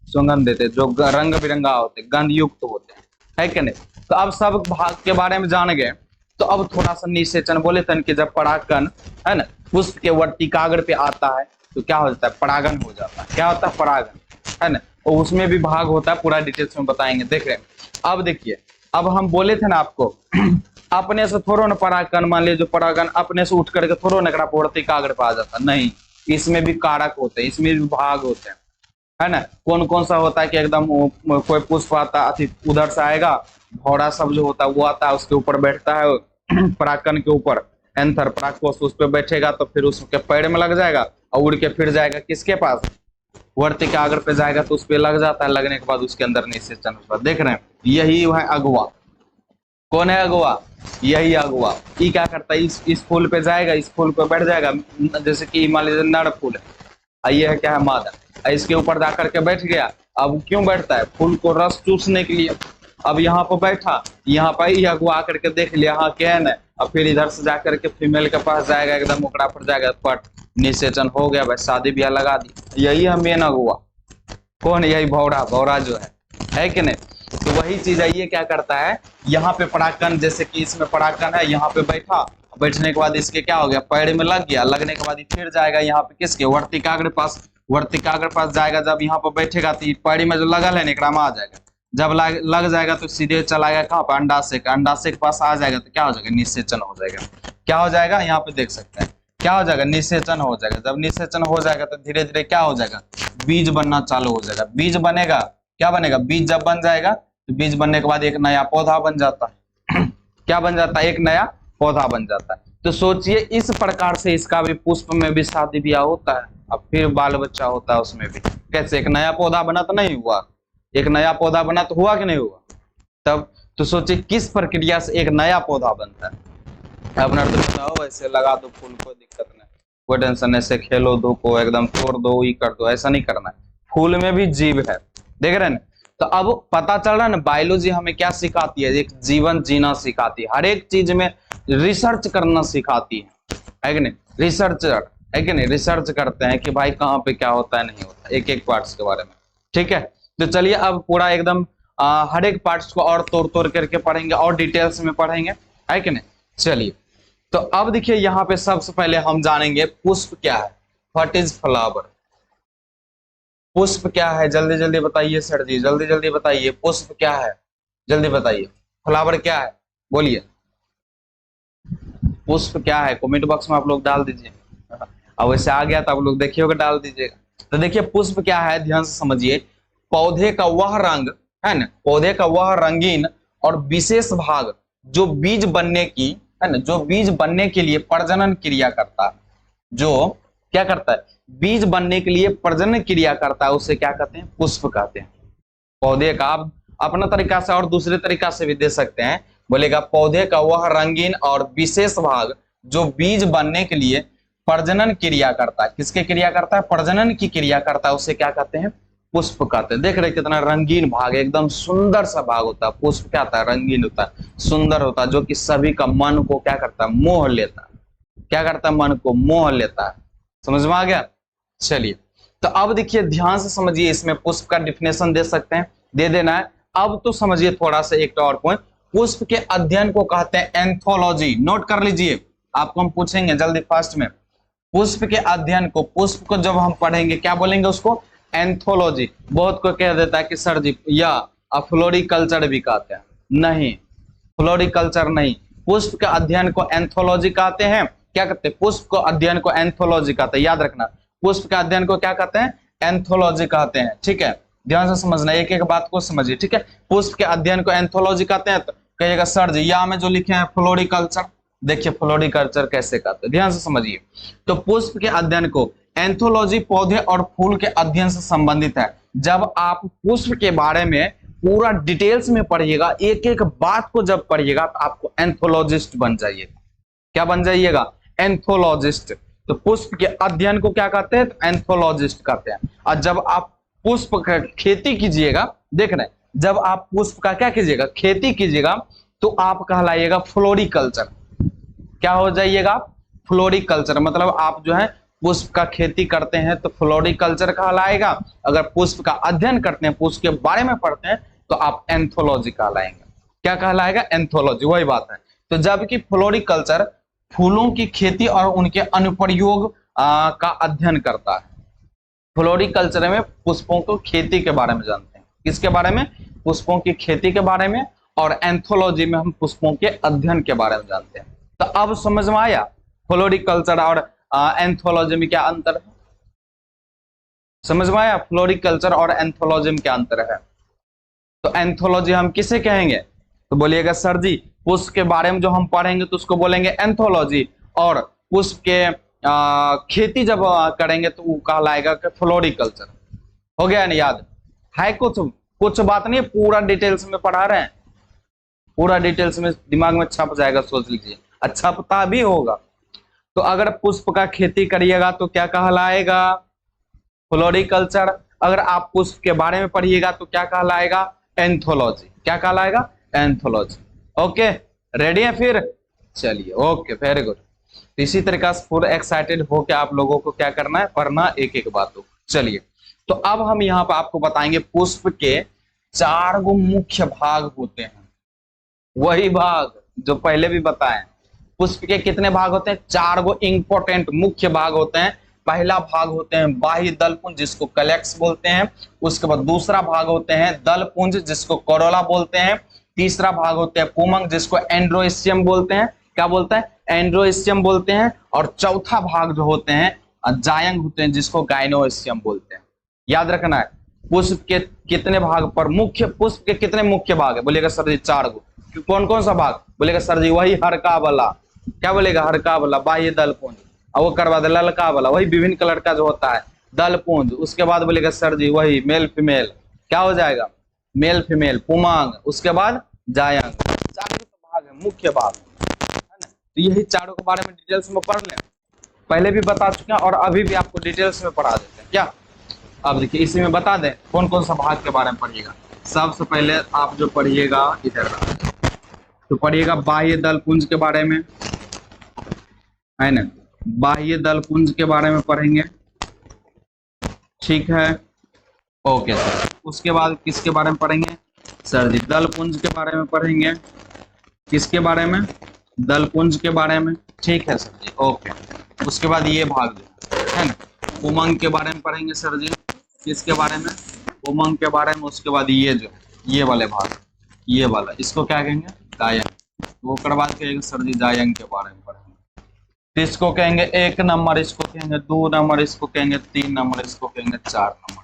सुगंध देते, जो रंग बिरंगा होते, गंध युक्त होते हैं, है कि नहीं? तो अब सब भाग के बारे में जान गए, तो अब थोड़ा सा निषेचन बोले थे कि जब परागकण है ना पुष्प के वर्तिकाग्र पे आता है तो क्या हो जाता है? परागन हो जाता है। क्या होता है? परागन, है ना। और उसमें भी भाग होता है, पूरा डिटेल्स में बताएंगे। देख रहे हैं। अब देखिए, अब हम बोले थे ना आपको अपने से थोड़ा ना परागकण, मान लीजिए जो परागन अपने से उठ करके थोड़ा ना वर्तिकाग्र पे आ जाता, नहीं। इसमें भी कारक होते हैं, इसमें भी भाग होते हैं, है ना। कौन कौन सा होता है कि एकदम कोई पुष्प आता है उधर से आएगा, भौरा सब जो होता है वो आता है, उसके ऊपर बैठता है परागकण के ऊपर, एंथर परागकोश उस पर बैठेगा तो फिर उसके पैर में लग जाएगा और उड़ के फिर जाएगा किसके पास? वर्तिकाग्र पे जाएगा तो उस पर लग जाता है, लगने के बाद उसके अंदर निषेचन होता है। देख रहे हैं, यही है अगुआ। कौन है अगुआ? यही अगुआ। ये क्या करता है? इस फूल पे जाएगा, इस फूल पे बैठ जाएगा, जैसे कि मान लीजिए नर फूल है, ये है क्या है? मादा। इसके ऊपर जाकर के बैठ गया। अब क्यों बैठता है? फूल को रस चूसने के लिए। अब यहाँ पर बैठा, यहाँ पर ही अगुआ आकर के देख लिया, हाँ क्या है ना, अब फिर इधर से जाकर के फीमेल के पास जाएगा, एकदम ओकरा पर जाएगा, पट निषेचन हो गया भाई, शादी ब्याह लगा दी। यही है मेन अगुआ। कौन? यही भौरा जो है कि नहीं? तो वही चीज है, ये क्या करता है? यहाँ पे परागकण, जैसे कि इसमें परागकण है, यहाँ पे बैठा, बैठने के बाद इसके क्या हो गया? पैर में लग गया, लगने के बाद फिर जाएगा यहाँ पे किसके? वर्तिकाग्र पास। वर्तिकाग्र पास जाएगा, जब यहाँ पर बैठेगा तो पैर में जो लगल है निकरा में आ जाएगा। जब लग जाएगा तो सीधे चलाएगा कहाँ पर? अंडाशय के। अंडाशय के पास आ जाएगा तो क्या हो जाएगा? निषेचन हो जाएगा। क्या हो जाएगा? यहाँ पे देख सकते हैं, क्या हो जाएगा? निषेचन हो जाएगा। जब निषेचन हो जाएगा तो धीरे धीरे क्या हो जाएगा? बीज बनना चालू हो जाएगा। बीज बनेगा, क्या बनेगा? बीज जब बन जाएगा तो बीज बनने के बाद एक नया पौधा बन जाता है। क्या बन जाता है? एक नया पौधा बन जाता है। तो सोचिए, इस प्रकार से इसका भी पुष्प में भी शादी ब्याह होता है, अब फिर बाल बच्चा होता है उसमें भी। कैसे? एक नया पौधा बना तो नहीं हुआ? एक नया पौधा बना तो हुआ कि नहीं हुआ? तब तो सोचिए किस प्रक्रिया से एक नया पौधा बनता है। अपना तो वैसे लगा दो फूल, कोई दिक्कत नहीं, कोई टेंशन, ऐसे खेलो धूपो, एकदम तोड़ दो, ये कर दो, ऐसा नहीं करना है। फूल में भी जीव है, देख रहे हैं। तो अब पता चल रहा है ना, बायोलॉजी हमें क्या सिखाती है? एक जीवन जीना सिखाती है, हर एक चीज में रिसर्च करना सिखाती है कि नहीं? रिसर्चर है कि नहीं? रिसर्च करते हैं कि भाई कहाँ पे क्या होता है, नहीं होता, एक एक पार्ट्स के बारे में। ठीक है, तो चलिए अब पूरा एकदम हर एक पार्ट्स को और तोड़ तोड़ करके पढ़ेंगे और डिटेल्स में पढ़ेंगे, है कि नहीं? चलिए, तो अब देखिए यहाँ पे सबसे पहले हम जानेंगे पुष्प क्या है। What is flower? पुष्प क्या है? जल्दी जल्दी बताइए सर जी, जल्दी जल्दी बताइए, पुष्प क्या है? जल्दी बताइए। फ्लावर क्या है? बोलिए। पुष्प क्या है? कमेंट बॉक्स में आप लोग डाल दीजिए। अब वैसे आ गया तो आप लोग देखिएगा, डाल दीजिएगा। तो देखिए पुष्प क्या है, ध्यान से समझिए। पौधे का वह रंग है ना, पौधे का वह रंगीन और विशेष भाग जो बीज बनने की, है ना, जो बीज बनने के लिए प्रजनन क्रिया करता है, जो क्या करता है? बीज बनने के लिए प्रजनन क्रिया करता है, उसे क्या कहते हैं? पुष्प कहते हैं। पौधे का आप अपना तरीका से और दूसरे तरीका से भी दे सकते हैं, बोलेगा पौधे का वह रंगीन और विशेष भाग जो बीज बनने के लिए प्रजनन क्रिया करता है। किसके क्रिया करता है? प्रजनन की क्रिया करता है, उसे क्या कहते हैं? पुष्प कहते हैं। देख रहे कितना रंगीन भाग, एकदम सुंदर सा भाग होता है। पुष्प क्या होता है? रंगीन होता है, सुंदर होता है, जो कि सभी का मन को क्या करता है? मोह लेता है। क्या करता है? मन को मोह लेता है। समझ में आ गया? चलिए, तो अब देखिए ध्यान से समझिए, इसमें पुष्प का डिफिनेशन दे सकते हैं, दे देना है। अब तो समझिए थोड़ा सा एक और पॉइंट, पुष्प के अध्ययन को कहते हैं एंथोलॉजी। नोट कर लीजिए, आपको हम पूछेंगे जल्दी फास्ट में, पुष्प के अध्ययन को, पुष्प को जब हम पढ़ेंगे क्या बोलेंगे उसको, एंथोलॉजी। बहुत को कह देता है कि सर जी या फ्लोरिकल्चर भी कहते हैं, नहीं फ्लोरिकल्चर नहीं, पुष्प के अध्ययन को एंथोलॉजी कहते हैं। क्या कहते हैं, पुष्प को अध्ययन को एंथोलॉजी कहते हैं, याद रखना, पुष्प के अध्ययन को क्या कहते हैं, एंथोलॉजी कहते हैं। ठीक है, ध्यान से समझना, एक एक बात को समझिए। ठीक है, पुष्प के अध्ययन को एंथोलॉजी कहते हैं, तो कहिएगा सर जी या में जो लिखे हैं फ्लोरिकल्चर। देखिए फ्लोरिकल्चर कैसे कहते हैं, ध्यान से समझिए। तो पुष्प के अध्ययन को एंथोलॉजी पौधे और फूल के अध्ययन से संबंधित है। जब आप पुष्प के बारे में पूरा डिटेल्स में पढ़िएगा, एक एक बात को जब पढ़िएगा तो आपको एंथोलॉजिस्ट बन जाइएगा। क्या बन जाइएगा, एंथोलॉजिस्ट। तो पुष्प के अध्ययन को क्या कहते हैं, तो एंथोलॉजिस्ट कहते हैं। और जब आप पुष्प का खेती कीजिएगा, देख रहे हैं, जब आप पुष्प का क्या कीजिएगा, खेती कीजिएगा, तो आप कहलाइएगा फ्लोरिकल्चर। क्या हो जाइएगा, फ्लोरिकल्चर। मतलब आप जो है पुष्प का खेती करते हैं तो फ्लोरिकल्चर कहलाएगा। अगर पुष्प का अध्ययन करते हैं, पुष्प के बारे में पढ़ते हैं, तो आप एंथोलॉजी कहलाएंगे। क्या कहलाएगा, एंथोलॉजी, वही बात है। तो जबकि फ्लोरिकल्चर फूलों की खेती और उनके अनुप्रयोग का अध्ययन करता है। फ्लोरिकल्चर में पुष्पों को खेती के बारे में जानते हैं, किसके बारे में, पुष्पों की खेती के बारे में। और एंथोलॉजी में हम पुष्पों के अध्ययन के बारे में जानते हैं। तो अब समझ में आया फ्लोरिकल्चर और एंथोलॉजी में क्या अंतर है, समझ में आया, फ्लोरिकल्चर और एंथोलॉजी में क्या अंतर है। तो एंथोलॉजी हम किसे कहेंगे, तो बोलिएगा सर जी पुष्प के बारे में जो हम पढ़ेंगे तो उसको बोलेंगे एंथोलॉजी, और पुष्प के खेती जब करेंगे तो वो कहलाएगा कि फ्लोरिकल्चर। हो गया ना याद, है कुछ बात नहीं है, पूरा डिटेल्स में पढ़ा रहे हैं, पूरा डिटेल्स में दिमाग में छप जाएगा, सोच लीजिए, अच्छा पता भी होगा। तो अगर पुष्प का खेती करिएगा तो क्या कहलाएगा, फ्लोरिकल्चर। अगर आप पुष्प के बारे में पढ़िएगा तो क्या कहलाएगा, एंथोलॉजी। क्या कहलाएगा, एंथोलॉजी। ओके, रेडी है फिर, चलिए ओके, वेरी गुड। इसी तरीके से पूरा एक्साइटेड हो के आप लोगों को क्या करना है, पढ़ना एक एक बातों। चलिए, तो अब हम यहाँ पर आपको बताएंगे पुष्प के 4 गो मुख्य भाग होते हैं। वही भाग जो पहले भी बताएं, पुष्प के कितने भाग होते हैं, 4 गो इंपॉर्टेंट मुख्य भाग होते हैं। पहला भाग होते हैं बाह्य दलपुंज, जिसको कलेक्स बोलते हैं। उसके बाद दूसरा भाग होते हैं दलपुंज, जिसको कोरोला बोलते हैं। तीसरा भाग होते हैं पुमंग, जिसको एंड्रोइशियम बोलते हैं। क्या बोलते हैं, एंड्रोइशियम बोलते हैं। और चौथा भाग जो होते हैं जायंग होते हैं, जिसको गाइनोइशियम बोलते हैं। याद रखना है, पुष्प के कितने भाग पर मुख्य, पुष्प के कितने मुख्य भाग है, बोलेगा सर जी 4 गो। कौन कौन सा भाग, बोलेगा सर जी वही हरका वाला, क्या बोलेगा, हरका वाला बाह्य दलपुंज, और वो करवा दे ललका वाला, वही विभिन्न कलर का जो होता है दलपुंज। उसके बाद बोलेगा सर जी वही मेल फीमेल, क्या हो जाएगा, मेल फीमेल पुमांग। उसके बाद जायंग। 4 भाग है, मुख्य भाग है ना। तो यही 4 के बारे में डिटेल्स में पढ़ लें, पहले भी बता चुके हैं और अभी भी आपको डिटेल्स में पढ़ा देते हैं। क्या, अब देखिए इसी में बता दें कौन कौन सा भाग के बारे में पढ़िएगा। सबसे पहले आप जो पढ़िएगा इधर, तो पढ़िएगा बाह्य दलपुंज के बारे में, है ना, बाह्य दलपुंज के बारे में पढ़ेंगे, ठीक है, ओके सर। उसके बाद किसके बारे में पढ़ेंगे, सर जी दलपुंज के बारे में पढ़ेंगे। किसके बारे में, दलपुंज के बारे में, ठीक है सर जी, ओके। उसके बाद ये भाग है ना, उमंग के बारे में पढ़ेंगे सर जी। किसके बारे में, उमंग के बारे में। उसके बाद ये जो ये वाले भाग, ये वाला, इसको क्या कहेंगे, जायंग। वो करवा के सर जी जायंग के बारे में पढ़ेंगे। इसको कहेंगे 1 नंबर, इसको कहेंगे 2 नंबर, इसको कहेंगे 3 नंबर, इसको कहेंगे 4 नंबर।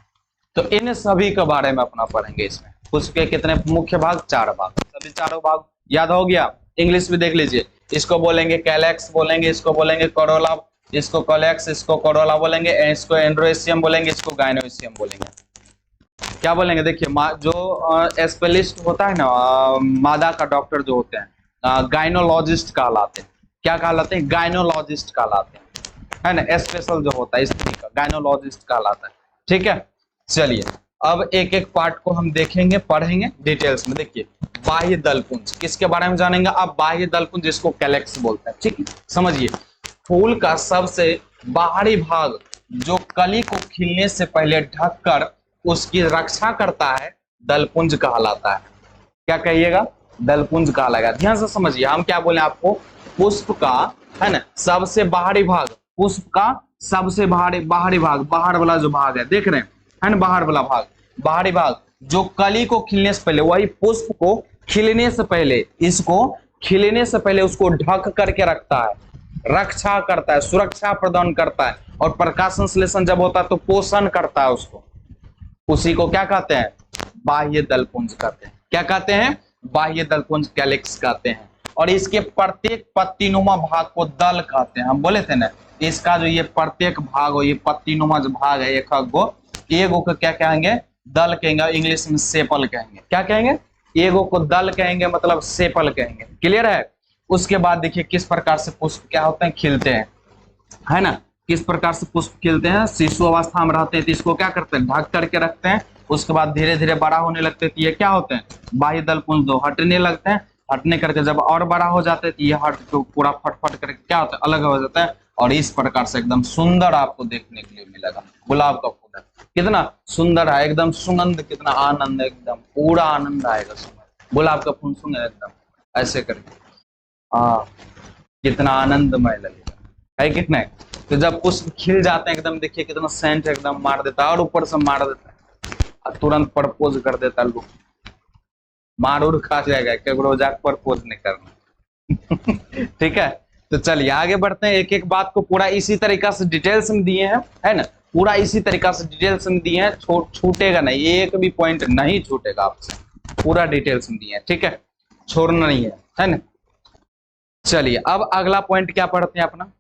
तो इन सभी के बारे में अपना पढ़ेंगे। इसमें पुष्प के कितने मुख्य भाग, 4 भाग, सभी 4 भाग याद हो गया। इंग्लिश में देख लीजिए, इसको बोलेंगे कैलेक्स बोलेंगे, इसको बोलेंगे कोरोला, इसको कॉलेक्स, इसको कोरोला बोलेंगे, इसको एंड्रोइशियम बोलेंगे, इसको गाइनोइशियम बोलेंगे। क्या बोलेंगे, देखिए जो स्पेशलिस्ट होता है ना, मादा का डॉक्टर जो होते हैं, गाइनोलॉजिस्ट कहलाते हैं। क्या कहलाते हैं, गाइनोलॉजिस्ट कहलाते हैं, है ना। स्पेशल जो होता है स्त्री का गाइनोलॉजिस्ट कहलाता है, ठीक है। चलिए अब एक एक पार्ट को हम देखेंगे, पढ़ेंगे डिटेल्स में। देखिए बाह्य दलपुंज किसके बारे में जानेंगे आप, बाह्य दलपुंज जिसको कैलेक्स बोलते हैं, ठीक है। समझिए फूल का सबसे बाहरी भाग जो कली को खिलने से पहले ढककर उसकी रक्षा करता है दलपुंज कहलाता है। क्या कहिएगा? दलपुंज कहलाएगा। ध्यान से समझिए, हम क्या बोले आपको, पुष्प का है ना सबसे बाहरी भाग, पुष्प का सबसे बाहरी भाग, बाहर वाला जो भाग है देख रहे हैं, है ना, बाहर वाला भाग, बाहरी भाग जो कली को खिलने से पहले, वही पुष्प को खिलने से पहले, इसको खिलने से पहले उसको ढक करके रखता है, रक्षा करता है, सुरक्षा प्रदान करता है, और प्रकाश संश्लेषण जब होता है तो पोषण करता है उसको। उसी को क्या कहते हैं? बाह्य दलपुंज कहते हैं। क्या कहते हैं? बाह्य दलपुंज कैलिक्स कहते हैं। और इसके प्रत्येक पत्तीनुमा भाग को दल कहते हैं। हम बोले थे ना, इसका जो ये प्रत्येक भाग हो, ये पत्तीनुमा जो भाग है एक एगो को क्या कहेंगे? दल कहेंगे। इंग्लिश में सेपल कहेंगे। क्या कहेंगे? एगो को दल कहेंगे, मतलब सेपल कहेंगे। क्लियर है? उसके बाद देखिए किस प्रकार से पुष्प क्या होते हैं, खिलते हैं, है ना, किस प्रकार से पुष्प खिलते हैं। शिशु अवस्था में रहते हैं तो इसको क्या करते हैं? ढक करके रखते हैं। उसके बाद धीरे धीरे बड़ा होने लगते हैं तो ये क्या होते हैं? बाह्य दलपुंज दो हटने लगते हैं। हटने करके जब और बड़ा हो जाते हैं तो ये हट तो पूरा फट करके क्या होता है? अलग हो जाता है। और इस प्रकार से एकदम सुंदर आपको देखने के लिए मिलेगा। गुलाब का फूल है, कितना सुंदर है, एकदम सुगंध, कितना आनंद, एकदम पूरा आनंद आएगा सुगंध। गुलाब का फूल सुंदर एकदम ऐसे करके, हाँ, कितना आनंदमय लगेगा, है कितना। तो जब पुष्प खिल जाते हैं एकदम, देखिए कितना सेंट एकदम मार देता है, और ऊपर से मार देता है, तुरंत प्रपोज कर देता है। लोग मार उड़ खा जाएगा, केकरो जाके प्रपोज नहीं करना। ठीक है, तो चलिए आगे बढ़ते हैं। एक एक बात को पूरा इसी तरीका से डिटेल्स में दिए हैं, है ना, पूरा इसी तरीका से डिटेल्स में दिए हैं, छूटेगा नहीं, एक भी पॉइंट नहीं छूटेगा आपसे, पूरा डिटेल्स में दिए हैं। ठीक है, छोड़ना नहीं है ना। चलिए अब अगला पॉइंट क्या पढ़ते हैं अपना,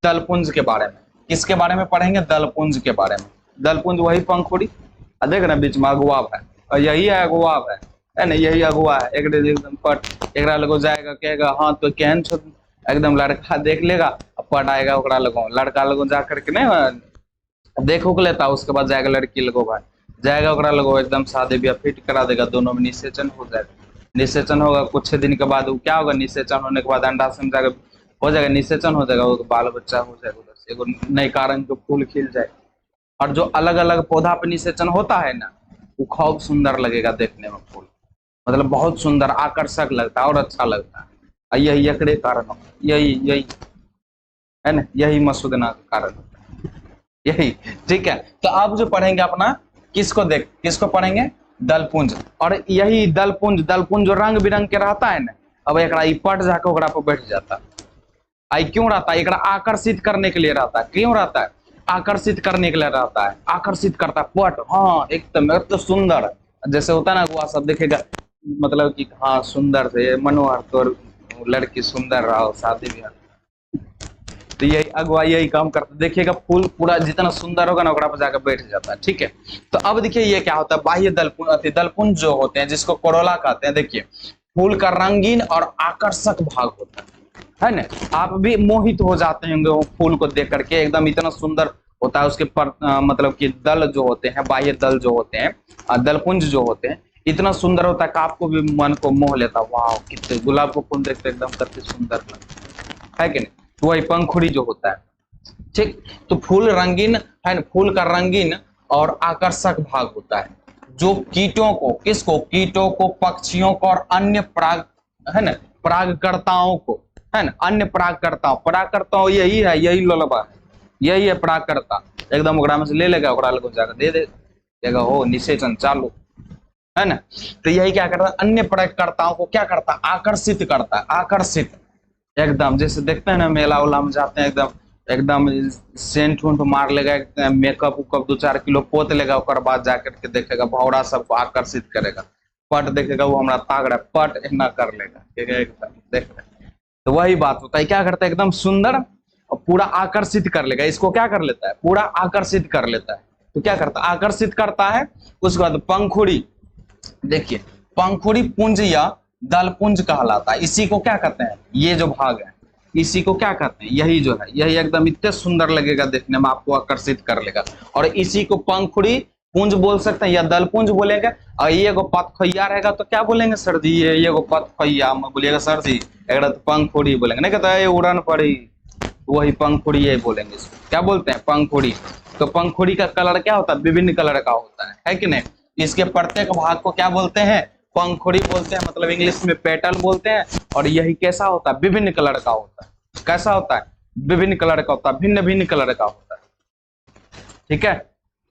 दलपुंज के बारे में। किसके बारे में पढ़ेंगे? दलपुंज के बारे में। दलपुंज वही पंखुड़ी, देख ना बीच में अगुआ है, और यही है अगुआ है ना, यही अगुआ है। एकदम पट एक लगो जाएगा, कहेगा हाँ तो केहन छो, एकदम लड़का देख लेगा, पट आएगा ओकरा लगो, लड़का लगो जा करके नहीं देख उक लेता, उसके बाद जाएगा लड़की लगो, भाई जाएगा ओकरा लगो, एकदम शादी ब्याह फिट करा देगा, दोनों में निषेचन हो जाएगा। निषेचन होगा कुछ दिन के बाद, वो क्या होगा, निषेचन होने के बाद अंडा से जाकर हो जाएगा, निषेचन हो जाएगा, वो बाल बच्चा हो जाएगा, उधर से एगो नए कारण के फूल खिल जाए। और जो अलग अलग पौधा पे निषेचन होता है ना, वो खूब सुंदर लगेगा देखने में फूल, मतलब बहुत सुंदर आकर्षक लगता है और अच्छा लगता है। यही एकड़े कारण, यही है ना, यही मसूदना का कारण होता है, यही। ठीक है, तो अब जो पढ़ेंगे अपना किसको पढ़ेंगे? दलपुंज। और यही दलपुंज जो रंग बिरंग के रहता है ना, अब एक पट जाके ओकरा पर बैठ जाता है। आई क्यों रहता है? एक आकर्षित करने के लिए रहता है। क्यों रहता है? आकर्षित करने के लिए रहता है, आकर्षित करता है पट, हाँ एकदम तो सुंदर, जैसे होता है ना, वो सब देखेगा, मतलब कि हाँ सुंदर से मनोहर, तो लड़की सुंदर रहा, शादी ब्याह, तो यही अगुआ यही काम करता है। देखिएगा फूल पूरा जितना सुंदर होगा ना, ओकरा पर जाकर बैठ जाता है। ठीक है, तो अब देखिए ये क्या होता है, बाह्य दलपुंज जो होते हैं, जिसको कोरोला कहते हैं। देखिए फूल का रंगीन और आकर्षक भाग होता है ना, आप भी मोहित हो जाते होंगे फूल को देख करके, एकदम इतना सुंदर होता है। उसके पर मतलब कि दल जो होते हैं, बाह्य दल जो होते हैं, दलपुंज जो होते हैं, इतना सुंदर होता है कि आपको भी मन को मोह लेता है। वाह, कितने गुलाब को फूल देखते एकदम कितने सुंदर लगता है कि नहीं। तो वही पंखुड़ी जो होता है, ठीक। तो फूल रंगीन है ना, फूल का रंगीन और आकर्षक भाग होता है, जो कीटों को, किसको? कीटों को, पक्षियों को और अन्य पराग, है ना, परागकर्ताओं को, है ना, अन्य परागकर्ताओं यही है, यही लोलबा है, यही है परागकर्ता। एकदम ओकरा में से ले लेगा, ओकरा लगो जाकर दे देगा, हो निषेचन चालू, है ना। तो यही क्या करता है, अन्य परागकर्ताओं को क्या करता है? आकर्षित करता है, आकर्षित एकदम। जैसे देखते हैं ना, मेला उला में जाते हैं, एकदम सेंट उंट मार लेगा, मेकअप उकअप 2-4 किलो पोत लेगा, और बाद जाकर के देखेगा, भौरा सबको आकर्षित करेगा, पट देखेगा वो हमारा ताग रहा, पट इतना कर लेगा, देख रहे। तो वही बात होता है, क्या करता है, एकदम सुंदर और पूरा आकर्षित कर लेगा। इसको क्या कर लेता है? पूरा आकर्षित कर लेता है। तो क्या करता है? आकर्षित करता है। उसके बाद पंखुड़ी, देखिए पंखुड़ी पुंज या दलपुंज कहलाता है। इसी को क्या कहते हैं? ये जो भाग है, इसी को क्या कहते हैं? यही जो है, यही एकदम इतने सुंदर लगेगा देखने में, आपको आकर्षित कर लेगा। और इसी को पंखुड़ी पुंज बोल सकते हैं या दलपुंज बोलेंगे। और ये को पतखैया रहेगा तो क्या बोलेंगे सर जी? ये को पतखैया में बोलिएगा सर जी, एक पंखुड़ी बोलेंगे, नहीं कहता है उड़न पड़ी, वही पंखुड़ी ही बोलेंगे इसको। क्या बोलते हैं? पंखुड़ी। तो पंखुड़ी का कलर क्या होता है? विभिन्न कलर का होता है कि नहीं? इसके प्रत्येक भाग को क्या बोलते हैं? पंखुड़ी बोलते हैं, मतलब इंग्लिश में पेटल बोलते हैं। और यही कैसा होता है? विभिन्न कलर का होता है। कैसा होता है? विभिन्न कलर का होता है, भिन्न भिन्न कलर का होता है। ठीक है,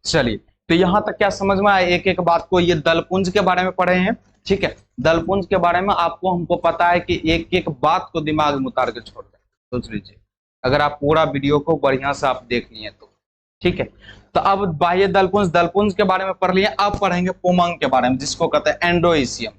चलिए, तो यहां तक क्या समझ में आया? एक एक बात को। ये दलपुंज के बारे में पढ़े हैं, ठीक है। दलपुंज के बारे में आपको हमको पता है कि एक एक बात को दिमाग में उतार के छोड़ दें, सोच लीजिए, अगर आप पूरा वीडियो को बढ़िया से आप देख लिए तो, ठीक है। तो अब बाह्य दलपुंज, दलपुंज के बारे में पढ़ लिए। अब पढ़ेंगे पुमंग के बारे में, जिसको कहते हैं एंडोइसियम।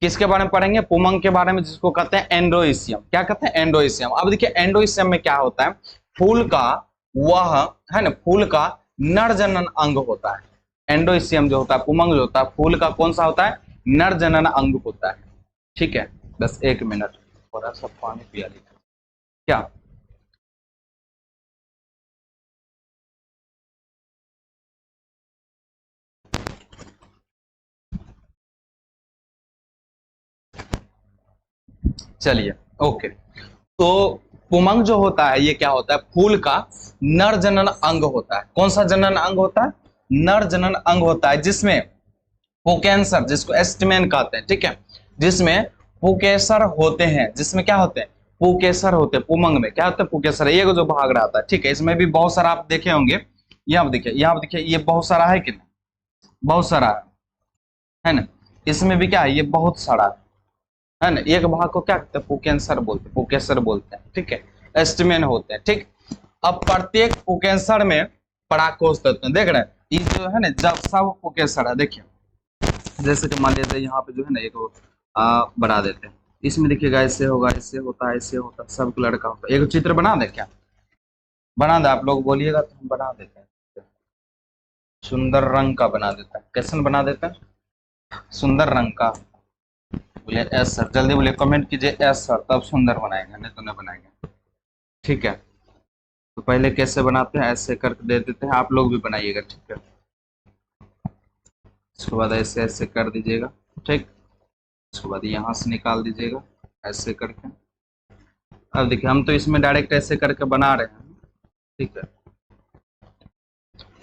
किसके बारे में पढ़ेंगे? पुमंग के बारे में, जिसको कहते हैं एंडोइसियम। क्या कहते हैं? एंडोइसियम। अब देखिए एंडोइसियम में क्या होता है? फूल का वह है ना, फूल का नर जनन अंग होता है। एंडोइसियम जो होता है, पुमंग जो होता है, फूल का कौन सा होता है? नर जनन अंग होता है। ठीक है, बस 1 मिनट, थोड़ा सा पानी पिया लीजिए। क्या? चलिए, ओके। तो पुमंग जो होता है, ये क्या होता है? फूल का नर जनन अंग होता है। कौन सा जनन अंग होता है? नर जनन अंग होता है, जिसमें पुकेसर, जिसको एस्टिमेन कहते हैं, ठीक है, जिसमें पुकेसर होते हैं। जिसमें क्या होते हैं? पुकेसर होते हैं। पुमंग में क्या होता है? पुकेसर। ये जो भाग रहता है, ठीक है, इसमें भी बहुत सारा आप देखे होंगे। यहाँ देखिए, यहाँ देखिए, ये बहुत सारा है कि नहीं? बहुत सारा है ना? इसमें भी क्या है? ये बहुत सारा है ना। एक भाग को क्या कहते हैं? पुकेसर बोलते हैं, पुकेसर बोलते हैं, ठीक है, एस्टिमेन होते हैं, ठीक। अब प्रत्येक पुकेसर में परागकोष तत्व हैं। देख रहे हैं, ये जो है ना, जब सब पुकेसर है, देखिए, जैसे कि मान लेते हैं यहाँ पे जो है ना, एक बना देते हैं। इसमें देखिएगा, ऐसे होगा, ऐसे होता है, ऐसे होता है, सब लड़का होता है। एक चित्र बना दे क्या? बना दे, आप लोग बोलिएगा तो हम बना देते हैं। सुंदर रंग का बना देता है। कैसन बना देते हैं? सुंदर रंग का। बोलिए एस सर, जल्दी बोलिए, कमेंट कीजिए एस सर, तब सुंदर बनाएंगे, नहीं तो नहीं बनाएंगे। ठीक है, तो पहले कैसे बनाते हैं? ऐसे करके दे देते हैं, आप लोग भी बनाइएगा, ठीक है। उसके बाद ऐसे ऐसे कर दीजिएगा, ठीक। उसके बाद यहाँ से निकाल दीजिएगा ऐसे करके। अब देखिए, हम तो इसमें डायरेक्ट ऐसे करके बना रहे हैं, ठीक है।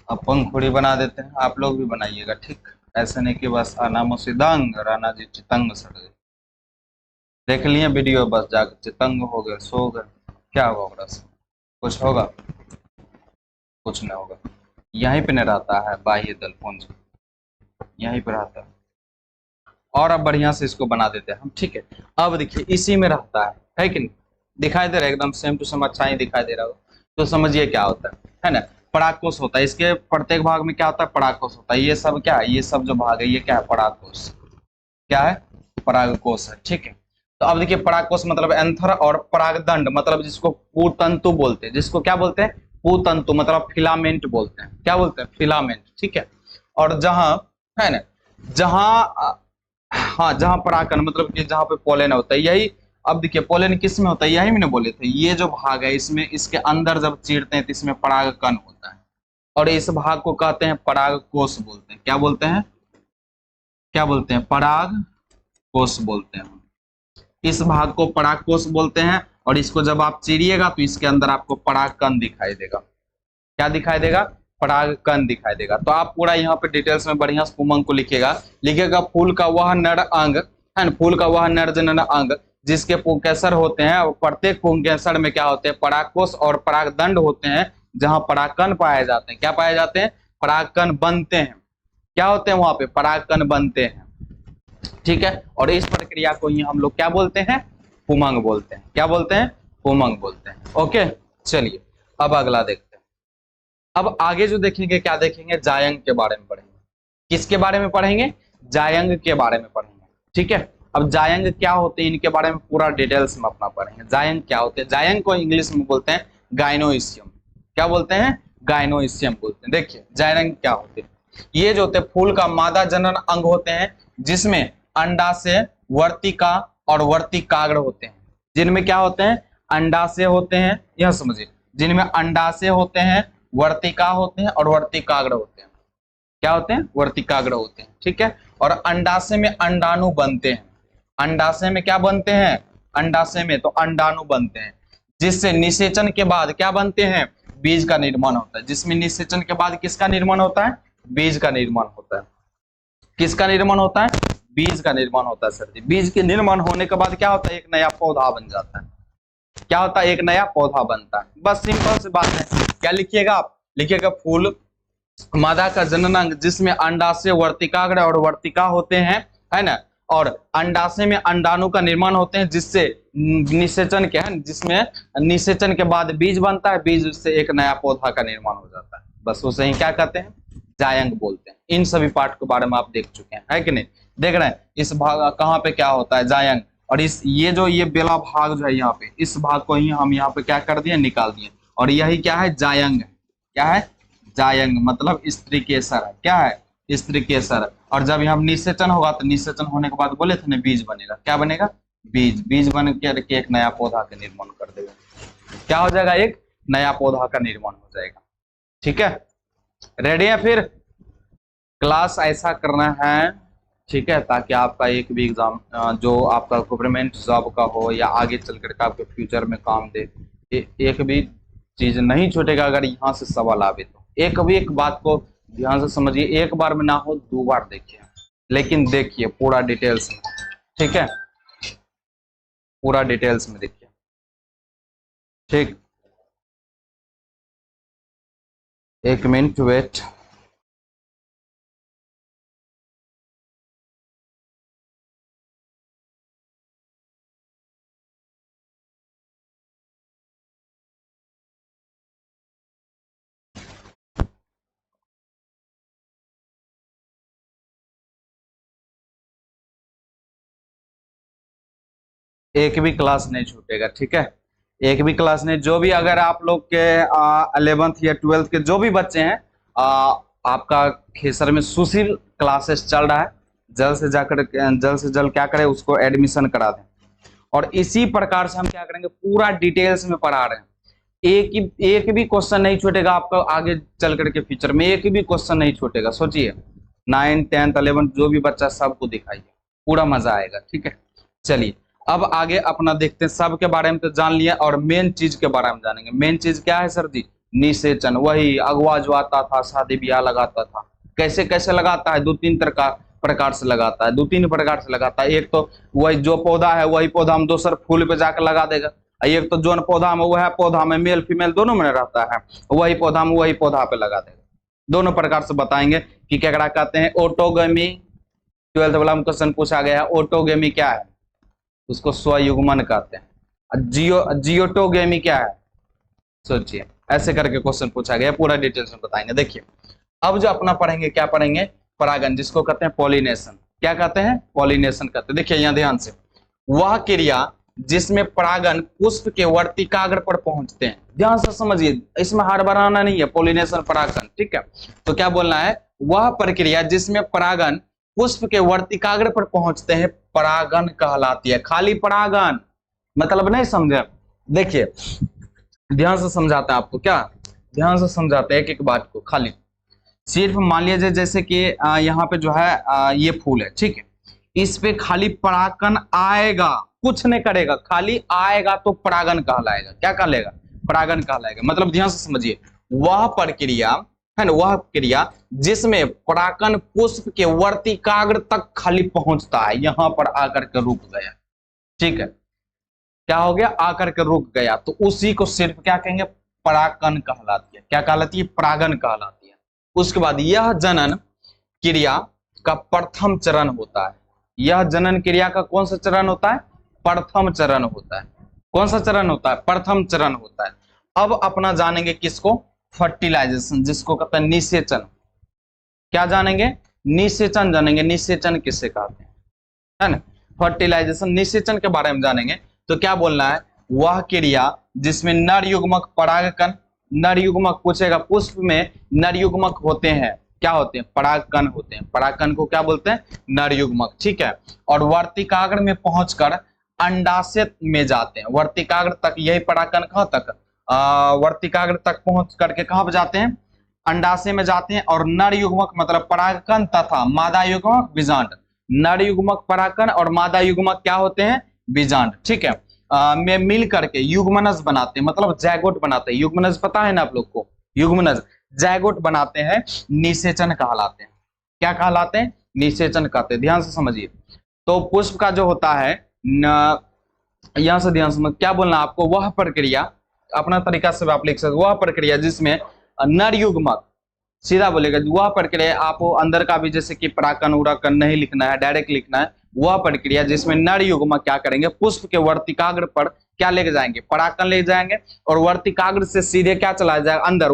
अब पंखुड़ी बना देते हैं, आप लोग भी बनाइएगा, ठीक। ऐसे नहीं कि बस अनामो सिदंग राना जी चितंग सड़ गए, देख लिए वीडियो, बस जाकर चितंग हो गए, सो गए, क्या होगा ओकरा से? कुछ होगा? कुछ नहीं होगा। यहीं पे नहीं रहता है बाह्य दलपुंज, यहीं पे रहता है। और अब बढ़िया से इसको बना देते हैं हम, ठीक है। अब देखिए, इसी में रहता है कि नहीं? दिखाई दे रहा है एकदम सेम टू सेम, अच्छा ही दिखाई दे रहा हो तो समझिए क्या होता है ना। परागकोष होता है। इसके प्रत्येक भाग में क्या होता है? परागकोष होता है। ये सब क्या है? ये सब जो भाग है, ये क्या है? परागकोष। क्या है? परागकोष है, ठीक है। तो अब देखिए, परागकोष मतलब एंथर, और परागदंड मतलब जिसको पूतंतु बोलते हैं। जिसको क्या बोलते हैं? पूतंतु मतलब फिलामेंट बोलते हैं। क्या बोलते हैं? फिलामेंट, ठीक है। और जहां है ना, जहां हाँ, जहां परागकण मतलब कि जहां पे पोलन होता है, यही। अब देखिए, पोलन किस में होता है? यही मैंने बोले थे, ये जो भाग है, इसमें, इसके अंदर जब चीरते हैं तो इसमें परागकण होता है, और इस भाग को कहते हैं परागकोष बोलते हैं। क्या बोलते हैं? क्या बोलते हैं? परागकोष बोलते हैं। इस भाग को परागकोष बोलते हैं, और इसको जब आप चीरिएगा तो इसके अंदर आपको परागकण दिखाई देगा। क्या दिखाई देगा? परागकण दिखाई देगा। तो आप पूरा यहाँ पे डिटेल्स में बढ़िया से पुमंग को लिखिएगा फूल का वह नर अंग है ना, फूल का वह नर जनन अंग जिसके पुंकेसर होते हैं, और प्रत्येक पुंकेसर में क्या होते हैं? परागकोष और परागदंड होते हैं, जहां परागकण पाए जाते हैं। क्या पाए जाते हैं? परागकण बनते हैं। क्या होते हैं वहां पे? परागकण बनते हैं, ठीक है। और इस प्रक्रिया को ही हम लोग क्या बोलते हैं? पुमंग बोलते हैं। क्या बोलते हैं? पुमंग बोलते हैं। ओके, चलिए, अब अगला देखते हैं। अब आगे जो देखेंगे, क्या देखेंगे? जायंग के बारे में पढ़ेंगे। किसके बारे में पढ़ेंगे? जायंग के बारे में पढ़ेंगे, ठीक है। अब जायंग क्या होते हैं, इनके बारे में पूरा डिटेल्स में अपना पढ़ेंगे। जायंग क्या होते हैं? जायंग को इंग्लिश में बोलते हैं गाइनोइसियम। क्या बोलते हैं? गाइनोइसियम बोलते हैं। देखिए, जायंग क्या होते हैं? ये जो होते हैं, फूल का मादा जनन अंग होते हैं, जिसमें अंडाशय, वर्तिका और वर्तिकाग्र होते हैं। जिनमें क्या होते हैं? अंडाशय होते हैं, यह समझिए, जिनमें अंडाशय होते हैं, वर्तिका होते हैं और वर्तिकाग्र होते हैं। क्या होते हैं? वर्तिकाग्र होते हैं, ठीक है। और अंडाशय में अंडाणु बनते हैं। अंडाशय में क्या बनते हैं? अंडाशय में तो अंडाणु बनते हैं। जिससे निषेचन के बाद क्या बनते हैं, बीज का निर्माण होता है। जिसमें निषेचन के बाद किसका निर्माण होता है, बीज का निर्माण होता है। किसका निर्माण होता है, बीज का निर्माण होता है सर जी। बीज के निर्माण होने के बाद क्या होता है, एक नया पौधा बन जाता है। क्या होता है, एक नया पौधा बनता है। बस सिंपल सी बात है। क्या लिखिएगा आप, लिखिएगा फूल मादा का जननांग जिसमें अंडाशय, वर्तिकाग्र और वर्तिका होते हैं, है ना। और अंडाशय में अंडाणु का निर्माण होते हैं, जिससे निषेचन के है, जिसमें निषेचन के बाद बीज बनता है। बीज से एक नया पौधा का निर्माण हो जाता है। बस उसे ही क्या कहते हैं, जायंग बोलते हैं। इन सभी पार्ट के बारे में आप देख चुके हैं, है कि नहीं। देख रहे हैं इस भाग कहाँ पे क्या होता है, जायंग। और इस ये बेला भाग जो है यहाँ पे, इस भाग को ही हम यहाँ पे क्या कर दिए, निकाल दिए। और यही क्या है, जायंग। क्या है, जायंग मतलब स्त्री केसर है। क्या है, स्त्री केसर। और जब यहाँ निषेचन होगा तो निषेचन होने के बाद बोले थे ना बीज बनेगा। क्या बनेगा, बीज। बीज बन के एक नया पौधा का निर्माण कर देगा। क्या हो जाएगा, एक नया पौधा का निर्माण हो जाएगा। ठीक है, रेडी है। फिर क्लास ऐसा करना है, ठीक है, ताकि आपका एक भी एग्जाम जो आपका गवर्नमेंट जॉब का हो या आगे चल करके आपके फ्यूचर में काम दे, एक भी चीज नहीं छूटेगा। अगर यहाँ से सवाल आवे तो एक भी एक बात को ध्यान से समझिए। एक बार में ना हो, 2 बार देखिए, लेकिन देखिए पूरा डिटेल्स में। ठीक है, पूरा डिटेल्स में देखिए। ठीक, 1 मिनट वेट। एक भी क्लास नहीं छूटेगा। ठीक है, एक भी क्लास नहीं। जो भी अगर आप लोग के 11th या 12th के जो भी बच्चे हैं, आपका खेसर में सुशील क्लासेस चल रहा है। जल्द से जल्द क्या करें, उसको एडमिशन करा दें। और इसी प्रकार से हम क्या करेंगे, पूरा डिटेल्स में पढ़ा रहे हैं। एक भी क्वेश्चन नहीं छूटेगा आपका आगे चल करके फ्यूचर में। एक भी क्वेश्चन नहीं छूटेगा। सोचिए 9th 10th 11th जो भी बच्चा, सबको दिखाइए, पूरा मजा आएगा। ठीक है, चलिए अब आगे अपना देखते हैं। सब के बारे में तो जान लिया, और मेन चीज के बारे में जानेंगे। मेन चीज क्या है सर जी, निषेचन। वही अगवा जो आता था, शादी ब्याह लगाता था, कैसे कैसे लगाता है, 2-3 प्रकार से लगाता है। 2-3 प्रकार से लगाता है। एक तो वही जो पौधा है, वही पौधा हम दूसर फूल पे जाकर लगा देगा। एक तो जो पौधा में, वह पौधा में मेल फीमेल दोनों में रहता है, वही पौधा में वही पौधा पे लगा देगा। दोनों प्रकार से बताएंगे कि क्या कहते हैं। ऑटोगेमी 12th वाला में क्वेश्चन पूछा गया है। ऑटोगेमी क्या है, उसको स्वयुग्मन कहते हैं। जियोटोगेमी क्या है, सोचिए। ऐसे करके क्वेश्चन पूछा गया, पूरा डिटेल्स में बताएंगे। देखिए अब जो अपना पढ़ेंगे, क्या पढ़ेंगे, परागन, जिसको कहते हैं पॉलिनेशन। क्या कहते हैं, पॉलिनेशन कहते हैं। देखिए यहाँ ध्यान से, वह क्रिया जिसमें परागन पुष्प के वर्तिकाग्र पर पहुंचते हैं। ध्यान से समझिए, इसमें हार बनाना नहीं है, पॉलिनेशन परागन। ठीक है, तो क्या बोलना है, वह प्रक्रिया जिसमें परागन पुष्प के वर्तिकाग्र पर पहुंचते हैं, परागन कहलाती है। खाली परागन मतलब नहीं समझे। देखिए ध्यान से समझाते हैं आपको। क्या ध्यान से समझाते हैं एक एक बात को। खाली सिर्फ मान लीजिए जैसे कि यहाँ पे जो है ये फूल है, ठीक है, इस पे खाली परागन आएगा, कुछ नहीं करेगा, खाली आएगा तो परागन कहलाएगा। क्या कहलाएगा, परागन कहलाएगा। मतलब ध्यान से समझिए, वह प्रक्रिया है ना, वह क्रिया जिसमें परागन पुष्प के वर्तिकाग्र तक खाली पहुंचता है, यहां पर आकर के रुक गया। ठीक है, क्या हो गया, आकर के रुक गया, तो उसी को सिर्फ क्या कहेंगे, परागन कहलाती है। क्या कहलाती है, परागन कहलाती है। उसके बाद यह जनन क्रिया का प्रथम चरण होता है। यह जनन क्रिया का कौन सा चरण होता है, प्रथम चरण होता है। कौन सा चरण होता है, प्रथम चरण होता है। अब अपना जानेंगे किसको, फर्टिलाइजेशन, जिसको कहते हैं निषेचन। क्या जानेंगे, निषेचन जानेंगे। निषेचन किससे कहते हैं, है ना, फर्टिलाइजेशन, निषेचन के बारे में जानेंगे। तो क्या बोलना है, वह क्रिया जिसमें नर युग्मक परागकण, नर युग्मक पूछेगा, पुष्प में नर युग्मक होते हैं। क्या होते हैं, परागकण होते हैं। परागकण को क्या बोलते हैं, नर युग्मक। ठीक है, और वर्तिकाग्र में पहुंचकर अंडाशय में जाते हैं। वर्तिकाग्र तक, यही परागकण कहां तक, वर्तिकाग्र तक पहुंच करके कहां पर जाते हैं, अंडाशय में जाते हैं। और नर युग्मक मतलब परागकण तथा मादा युग्मक बीजांड। नर युग्मक परागकण और मादा युग्मक क्या होते हैं, बीजांड। ठीक है, में मिल करके युग्मनज बनाते हैं, मतलब जैगोट बनाते हैं। युग्मनज पता है ना आप लोग को, युग्मनज जैगोट बनाते हैं, निषेचन कहलाते हैं। क्या कहलाते हैं? निषेचन कहते हैं। ध्यान से समझिए। तो पुष्प का जो होता है यहां से ध्यान से क्या बोलना आपको, वह प्रक्रिया, अपना तरीका से आप लिख सकते, वह प्रक्रिया जिसमें नर युग्मक, सीधा बोलेगा वह प्रक्रिया, आप अंदर का भी जैसे कि पराकन उराकन नहीं लिखना है, डायरेक्ट लिखना है, वह प्रक्रिया जिसमें नर युग्मक क्या करेंगे, पुष्प के वर्तिकाग्र पर क्या लेके जाएंगे, पराकन ले जाएंगे, और वर्तिकाग्र से सीधे क्या चला जाएगा अंदर,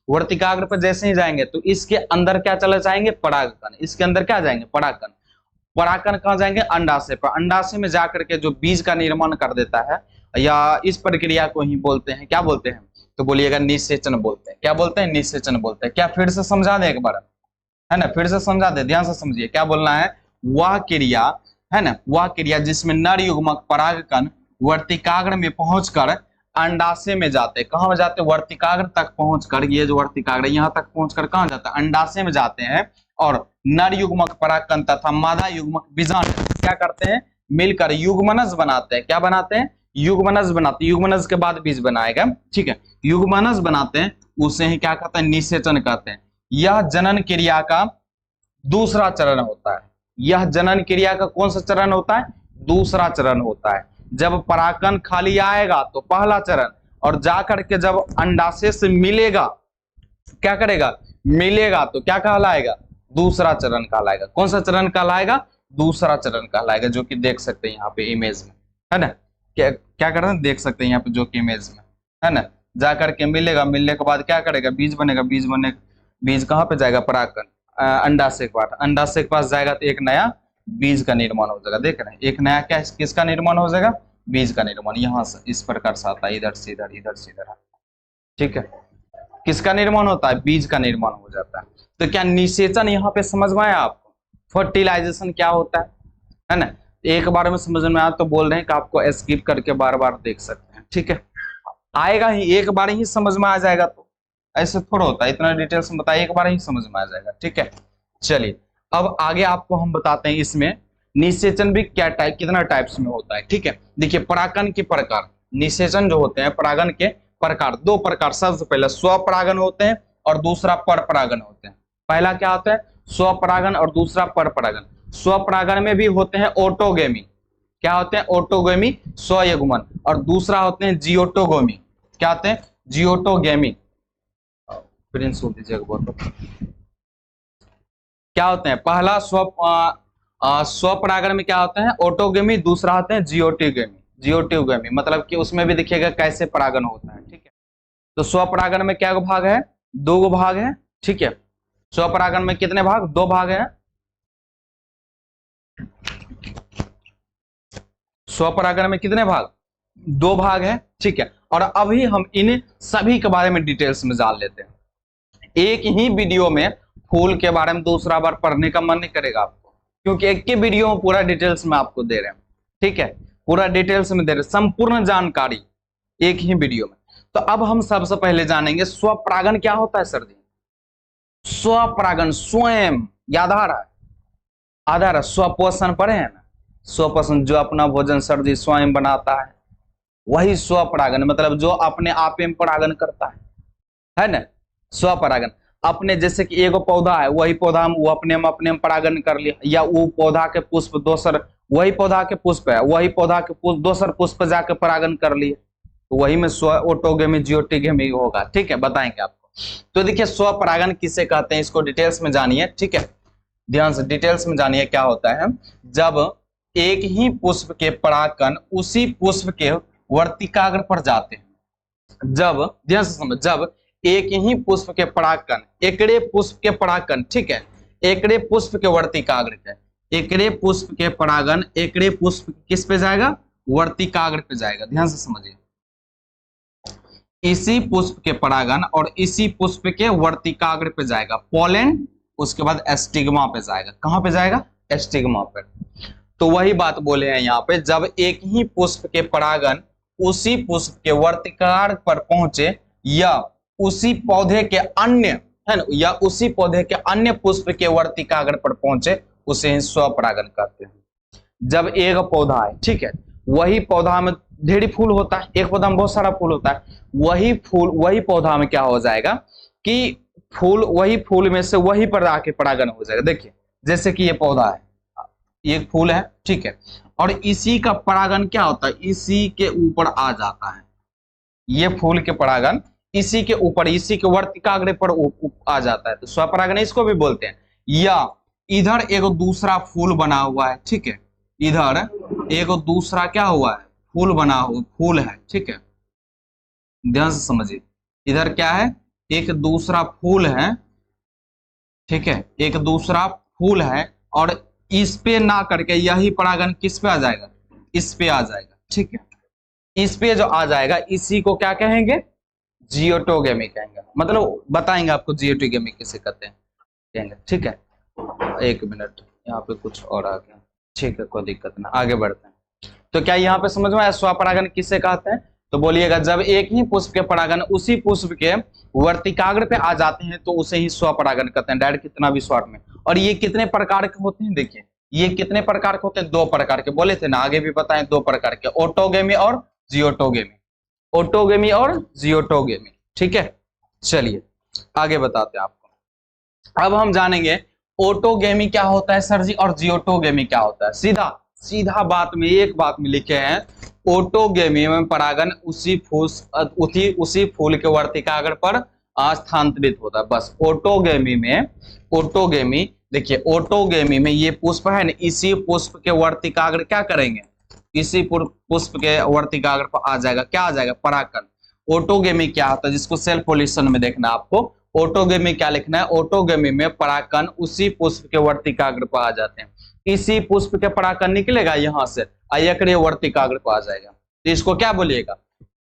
वर्तिकाग्र पे जैसे ही जाएंगे तो इसके अंदर क्या चला जाएंगे, परागकण, इसके अंदर क्या जाएंगे, परागकण। परागकण कहाँ जाएंगे, अंडाशय पर। अंडाशय में जाकर के जो बीज का निर्माण कर देता है, या इस प्रक्रिया को ही बोलते हैं, क्या बोलते हैं, तो बोलिएगा निषेचन बोलते हैं। क्या बोलते हैं, निषेचन बोलते हैं। क्या फिर से समझा दे एक बार, है ना, फिर से समझा दे, ध्यान से समझिए। क्या बोलना है, वह क्रिया, है ना, वह क्रिया जिसमें नर युग्मक परागकण वर्तिकाग्र में पहुंचकर अंडाशय में जाते, कहां में जाते, वर्तिकाग्र तक पहुंचकर, ये जो वर्तिकाग्र यहाँ तक पहुंचकर कहां जाता है, अंडाशय में जाते हैं, और नर युग्मक परागकण तथा मादा युग्मक बीजांड क्या करते हैं, मिलकर युग्मनज बनाते हैं। क्या बनाते हैं, युग्मनज बनाते हैं। युग्मनज के बाद बीज बनाएगा, ठीक है, युग्मनज बनाते हैं, उसे ही क्या कहते हैं, निषेचन कहते हैं। यह जनन क्रिया का दूसरा चरण होता है। यह जनन क्रिया का कौन सा चरण होता है, दूसरा चरण होता है। जब परागकण खाली आएगा तो पहला चरण, और जाकर के जब अंडाशय से मिलेगा, क्या करेगा, मिलेगा तो क्या कहलाएगा, दूसरा चरण कहलाएगा। कौन सा चरण कहलाएगा, दूसरा चरण कहलाएगा, जो कि देख सकते हैं यहाँ पे इमेज में, है ना, क्या कर रहे हैं, देख सकते हैं यहाँ पे जो कि इमेज में, है ना, जाकर के मिलेगा, मिलने के बाद क्या करेगा, बीज बनेगा, बीज कहाँ पे जाएगा, परागकण अंडाशय के पास, अंडाशय के पास जाएगा तो एक नया बीज का निर्माण हो जाएगा। देख रहे हैं, एक नया क्या, किसका निर्माण हो जाएगा, बीज का निर्माण। यहाँ से इस प्रकार से आता है, इधर से इधर, इधर से इधर, ठीक है, किसका निर्माण होता है, बीज का निर्माण हो जाता है। तो क्या निषेचन यहाँ पे समझ में आया आपको, फर्टिलाइजेशन क्या होता है ना, एक बार में समझ में आया तो बोल रहे हैं कि आपको स्किप करके बार बार देख सकते हैं, ठीक है, आएगा ही, एक बार ही समझ में आ जाएगा, तो ऐसे थोड़ा होता है, इतना डिटेल्स में बताइए, एक बार ही समझ में आ जाएगा, ठीक है। चलिए अब आगे आपको हम बताते हैं इसमें निषेचन भी क्या टाइप, कितना टाइप्स में होता है, ठीक है। देखिए परागकण के प्रकार, निषेचन जो होते हैं परागन के प्रकार, दो प्रकार, सबसे पहले स्वपरागन होते हैं और दूसरा परपरागन होते हैं। पहला क्या होता है, स्वपरागन, और दूसरा परपरागन। स्वपरागन में भी होते हैं ऑटोगेमी, क्या होते हैं, ऑटोगेमी, स्वयुग्मन, और दूसरा होते हैं जियोटोगोमी, क्या होते हैं, जियोटोगेमी। प्रिंस हो दीजिएगा बहुत, क्या होते हैं, पहला स्वपरागन में क्या होते हैं, ऑटोगेमी, दूसरा होते हैं जियोटोगेमी। जियोटोगेमी मतलब कि उसमें भी देखिएगा कैसे परागन होता है, ठीक है। तो स्वपरागन में क्या भाग है, दो भाग है, ठीक है। स्वपरागन में कितने भाग, दो भाग है। स्वपरागन में कितने भाग, दो भाग है, ठीक है। और अभी हम इन सभी के बारे में डिटेल्स में जान लेते हैं। एक ही वीडियो में फूल के बारे में दूसरा बार पढ़ने का मन नहीं करेगा आपको, क्योंकि एक ही वीडियो में पूरा डिटेल्स में आपको दे रहे हैं, ठीक है, पूरा डिटेल्स में दे रहे हैं, संपूर्ण जानकारी एक ही वीडियो में। तो अब हम सबसे पहले जानेंगे स्वपरागन क्या होता है सर जी। स्वपरागन, स्वयं, याद आ रहा है, आधा रहा, स्वपोषण पढ़े हैं ना, स्वपोषण, जो अपना भोजन सर जी स्वयं बनाता है, वही स्वपरागन, मतलब जो अपने आप में परागन करता है ना, स्वपरागन। अपने जैसे कि एगो पौधा है, वही पौधा वो अपने में परागन कर लिया, या वो पौधा के पुष्प दोसर, वही पौधा के पुष्प है, वही पौधा के पुष्प दोसर पुष्प जाके परागन कर लिए, तो वही में स्व ऑटोगेमी जियोटोगेमी होगा, ठीक है, बताएंगे आपको। तो देखिए स्वपरागन किसे कहते हैं, इसको डिटेल्स में जानिए, ठीक है, ध्यान से डिटेल्स में जानिए क्या होता है। जब एक ही पुष्प के परागकण उसी पुष्प के वर्तिकाग्र पर जाते हैं, जब ध्यान से समझ, जब एक ही पुष्प के परागकण, एकड़े पुष्प के परागकण, ठीक है, एकड़े पुष्प के वर्तिकाग्र के, एकड़े पुष्प के परागण एकड़े पुष्प किस पे जाएगा, वर्तिकाग्र पे जाएगा, ध्यान से समझिए। इसी पुष्प के परागण और इसी पुष्प के वर्तिकाग्र पे जाएगा पोलेन, उसके बाद एस्टिग्मा पे जाएगा, कहां पे जाएगा, एस्टिग्मा पे। तो वही बात बोले हैं यहाँ पे, जब एक ही पुष्प के परागण उसी पुष्प के वर्तिकाग्र पर पहुंचे, या उसी पौधे के अन्य, है ना, या उसी पौधे के अन्य पुष्प के वर्तिकाग्र पर पहुंचे, उसे ही स्वपरागन कहते हैं। जब एक पौधा है, ठीक है, वही पौधा में ढेरी फूल होता है, एक पौधा में बहुत सारा फूल होता है, वही पौधा में क्या हो जाएगा कि वही फूल में से वही पर आके परागन हो जाएगा। देखिए जैसे कि ये पौधा है, ये फूल है, ठीक है, और इसी का परागन क्या होता है, इसी के ऊपर आ जाता है, ये फूल के परागन इसी के ऊपर, इसी के वर्तिकाग्र पर आ जाता है, तो स्वपरागन इसको भी बोलते हैं। या इधर एक दूसरा फूल बना हुआ है, ठीक है, इधर एक दूसरा क्या हुआ है, फूल है, ठीक है, ध्यान से समझिए, इधर क्या है, एक दूसरा फूल है, ठीक है, एक दूसरा फूल है, और इस पे ना करके यही परागन किस पे आ जाएगा, इस पे आ जाएगा, ठीक है, इस पे जो आ जाएगा इसी को क्या कहेंगे, जियोटोगेमी कहेंगे। मतलब बताएंगे आपको जियोटोगेमी किसे कहते हैं कहेंगे, ठीक है। एक मिनट, यहाँ पे कुछ और आ गया, ठीक है, कोई दिक्कत ना, आगे बढ़ते हैं। तो क्या यहाँ पे समझ में आया स्वपरागन किसे कहते हैं, तो बोलिएगा जब एक ही पुष्प के परागन उसी पुष्प के वर्तिकाग्र पे आ जाते हैं तो उसे ही स्वपरागन कहते हैं, डायरेक्ट कितना भी शॉर्ट में। और ये कितने प्रकार के होते हैं, देखिए ये कितने प्रकार के होते हैं, 2 प्रकार के, बोले थे ना, आगे भी बताएं 2 प्रकार के, ऑटोगेमी और जियोटोगेमी, ऑटोगेमी और जियोटोगेमी, ठीक है। चलिए आगे बताते हैं आपको। अब हम जानेंगे ऑटोगेमी क्या होता है सर जी, और जियोटोगेमी क्या होता है। सीधा बात में एक बात में लिखे हैं, ऑटोगेमी में परागन उसी फूल के वर्तिकाग्र पर स्थानांतरित होता है, बस। ऑटोगेमी देखिए, ऑटोगेमी में ये पुष्प है ना, इसी पुष्प के वर्तिकाग्र क्या करेंगे, इसी पुष्प के वर्तिकाग्र पर आ जाएगा, क्या आ जाएगा, परागकण। ऑटोगेमी क्या होता है, जिसको सेल पोलिशन में देखना आपको, ऑटोगेमी क्या लिखना है, ऑटोगेमी में परागकण उसी पुष्प के वर्तिकाग्र पर आ जाते हैं, इसी पुष्प के परागकण निकलेगा यहाँ से, अयक्रिय वर्तिकाग्र पर आ जाएगा, तो इसको क्या बोलिएगा,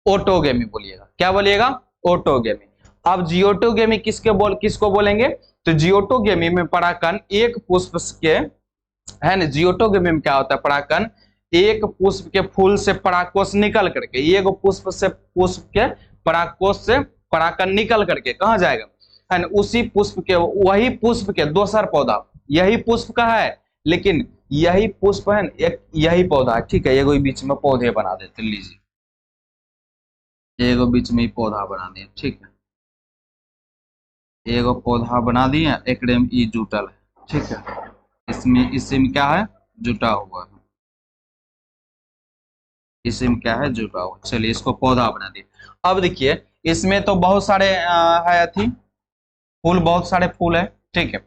ऑटोगेमी बोलिएगा, क्या बोलिएगा, ऑटोगेमी। अब जियोटोगेमी किसको बोलेंगे, तो जियोटोगेमी में परागकण एक पुष्प के, है ना, जियोटोगेमी में क्या होता है, परागकण एक पुष्प के फूल से परागकोश निकल करके, एक पुष्प के परागकोश से परागकण निकल करके कहाँ जाएगा, है ना, उसी पुष्प के, वही पुष्प के दोसर पौधा, यही पुष्प का है, लेकिन यही पुष्प है, एक यही पौधा है, ठीक है, एगो बीच में पौधे बना देते, लीजिए एगो बीच में ही पौधा बना दिए, ठीक है, एगो पौधा बना दिए, एक ई जुटल है, ठीक है, इसमें क्या है, जुटा हुआ है, इसमें क्या है, जुटा हुआ, चलिए इसको पौधा बना दिए। अब देखिए इसमें तो बहुत सारे है थी फूल, बहुत सारे फूल है, ठीक है।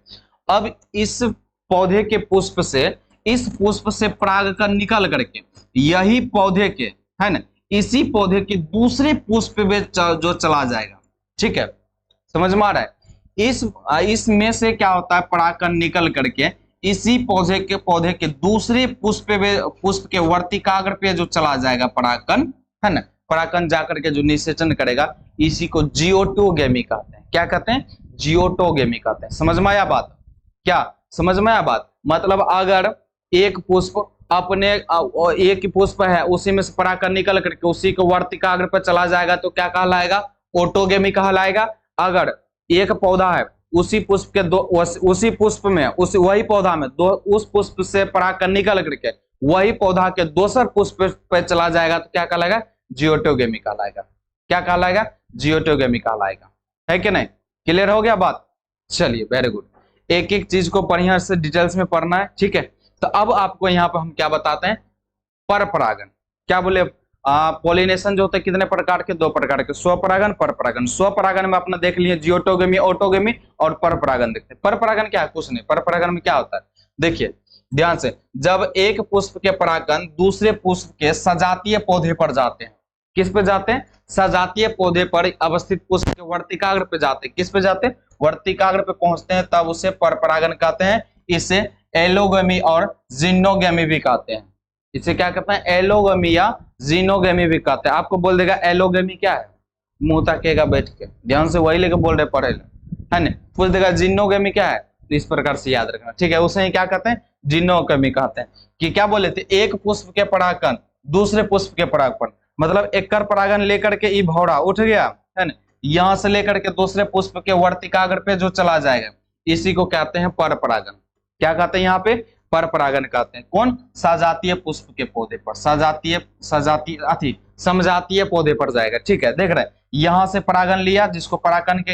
अब इस पौधे के पुष्प से, इस पुष्प से परागकण निकल करके यही पौधे के, है ना, इसी पौधे के दूसरे पुष्प में जो चला जाएगा, ठीक है, समझ में आ रहा है। इसमें से क्या होता है, परागकण निकल करके इसी पौधे के दूसरे पुष्प के वर्तिकाग्र पे जो चला जाएगा परागकण, है ना, परागकण जाकर के जो निषेचन करेगा, इसी को जियोटोगेमी कहते हैं। क्या कहते हैं, जियोटोगेमी कहते हैं। समझ में आया बात, क्या समझ में आया बात, मतलब अगर एक पुष्प अपने एक पुष्प है, उसी में से परागकण निकल करके उसी को वर्तिकाग्र पर चला जाएगा तो क्या कहलाएगा, ऑटोगेमी कहलाएगा। अगर एक पौधा है, उसी पुष्प के उसी पुष्प में, वही पौधा में उस पुष्प से परागकण निकल करके वही पौधा के दोसर पुष्प पे चला जाएगा तो क्या कहलाएगा, जियोटोगेमी कहलाएगा। क्या कहलाएगा, जियोटोगेमी कहलाएगा, है कि नहीं, क्लियर हो गया बात। चलिए वेरी गुड, एक एक चीज को बढ़िया से डिटेल्स में पढ़ना है, ठीक है। तो अब आपको यहाँ पर हम क्या बताते हैं, पर परागन, क्या बोले, पॉलिनेशन जो होता है कितने प्रकार के, 2 प्रकार के, स्वपरागन, परपरागन। स्वपरागन में अपना देख लिए जियोटोगेमी, ऑटोगेमी, और परपरागन देखते हैं। परपरागन क्या है, कुछ नहीं, परपरागन में क्या होता है, देखिए ध्यान से, जब एक पुष्प के परागकण दूसरे पुष्प के सजातीय पौधे पर जाते हैं, किस पे जाते हैं, सजातीय पौधे पर अवस्थित पुष्प के वर्तिकाग्र पे जाते हैं, किस पे जाते हैं, वर्तिकाग्र पे पहुंचते हैं, तब उसे परपरागन कहते हैं। इसे एलोगेमी और जिनोगेमी भी कहते हैं। इसे क्या कहते हैं, एलोगेमी या जिनोगेमी भी कहते हैं। आपको बोल देगा एलोगेमी क्या है, मुंह ताकेगा बैठ के, ध्यान से वही लेके बोल रहे पढ़े, है ना, पूछ देगा जिनोगेमी क्या है, तो इस प्रकार से याद रखना, ठीक है। उसे क्या कहते हैं, जिनोगेमी कहते हैं। कि क्या बोले थे, एक पुष्प के परागकण दूसरे पुष्प के परागकण, मतलब एक कर परागन लेकर के ई भौरा उठ गया, है ना, यहां से लेकर के दूसरे पुष्प के वर्तिकाग्र पे जो चला जाएगा, इसी को कहते हैं परपरागन। क्या कहते हैं यहाँ पे, पर परागन कहते हैं। कौन? सजातीय पुष्प के पौधे पर, समजातीय पौधे पर जाएगा। ठीक है, देख रहे हैं यहां से परागन लिया, जिसको परागन के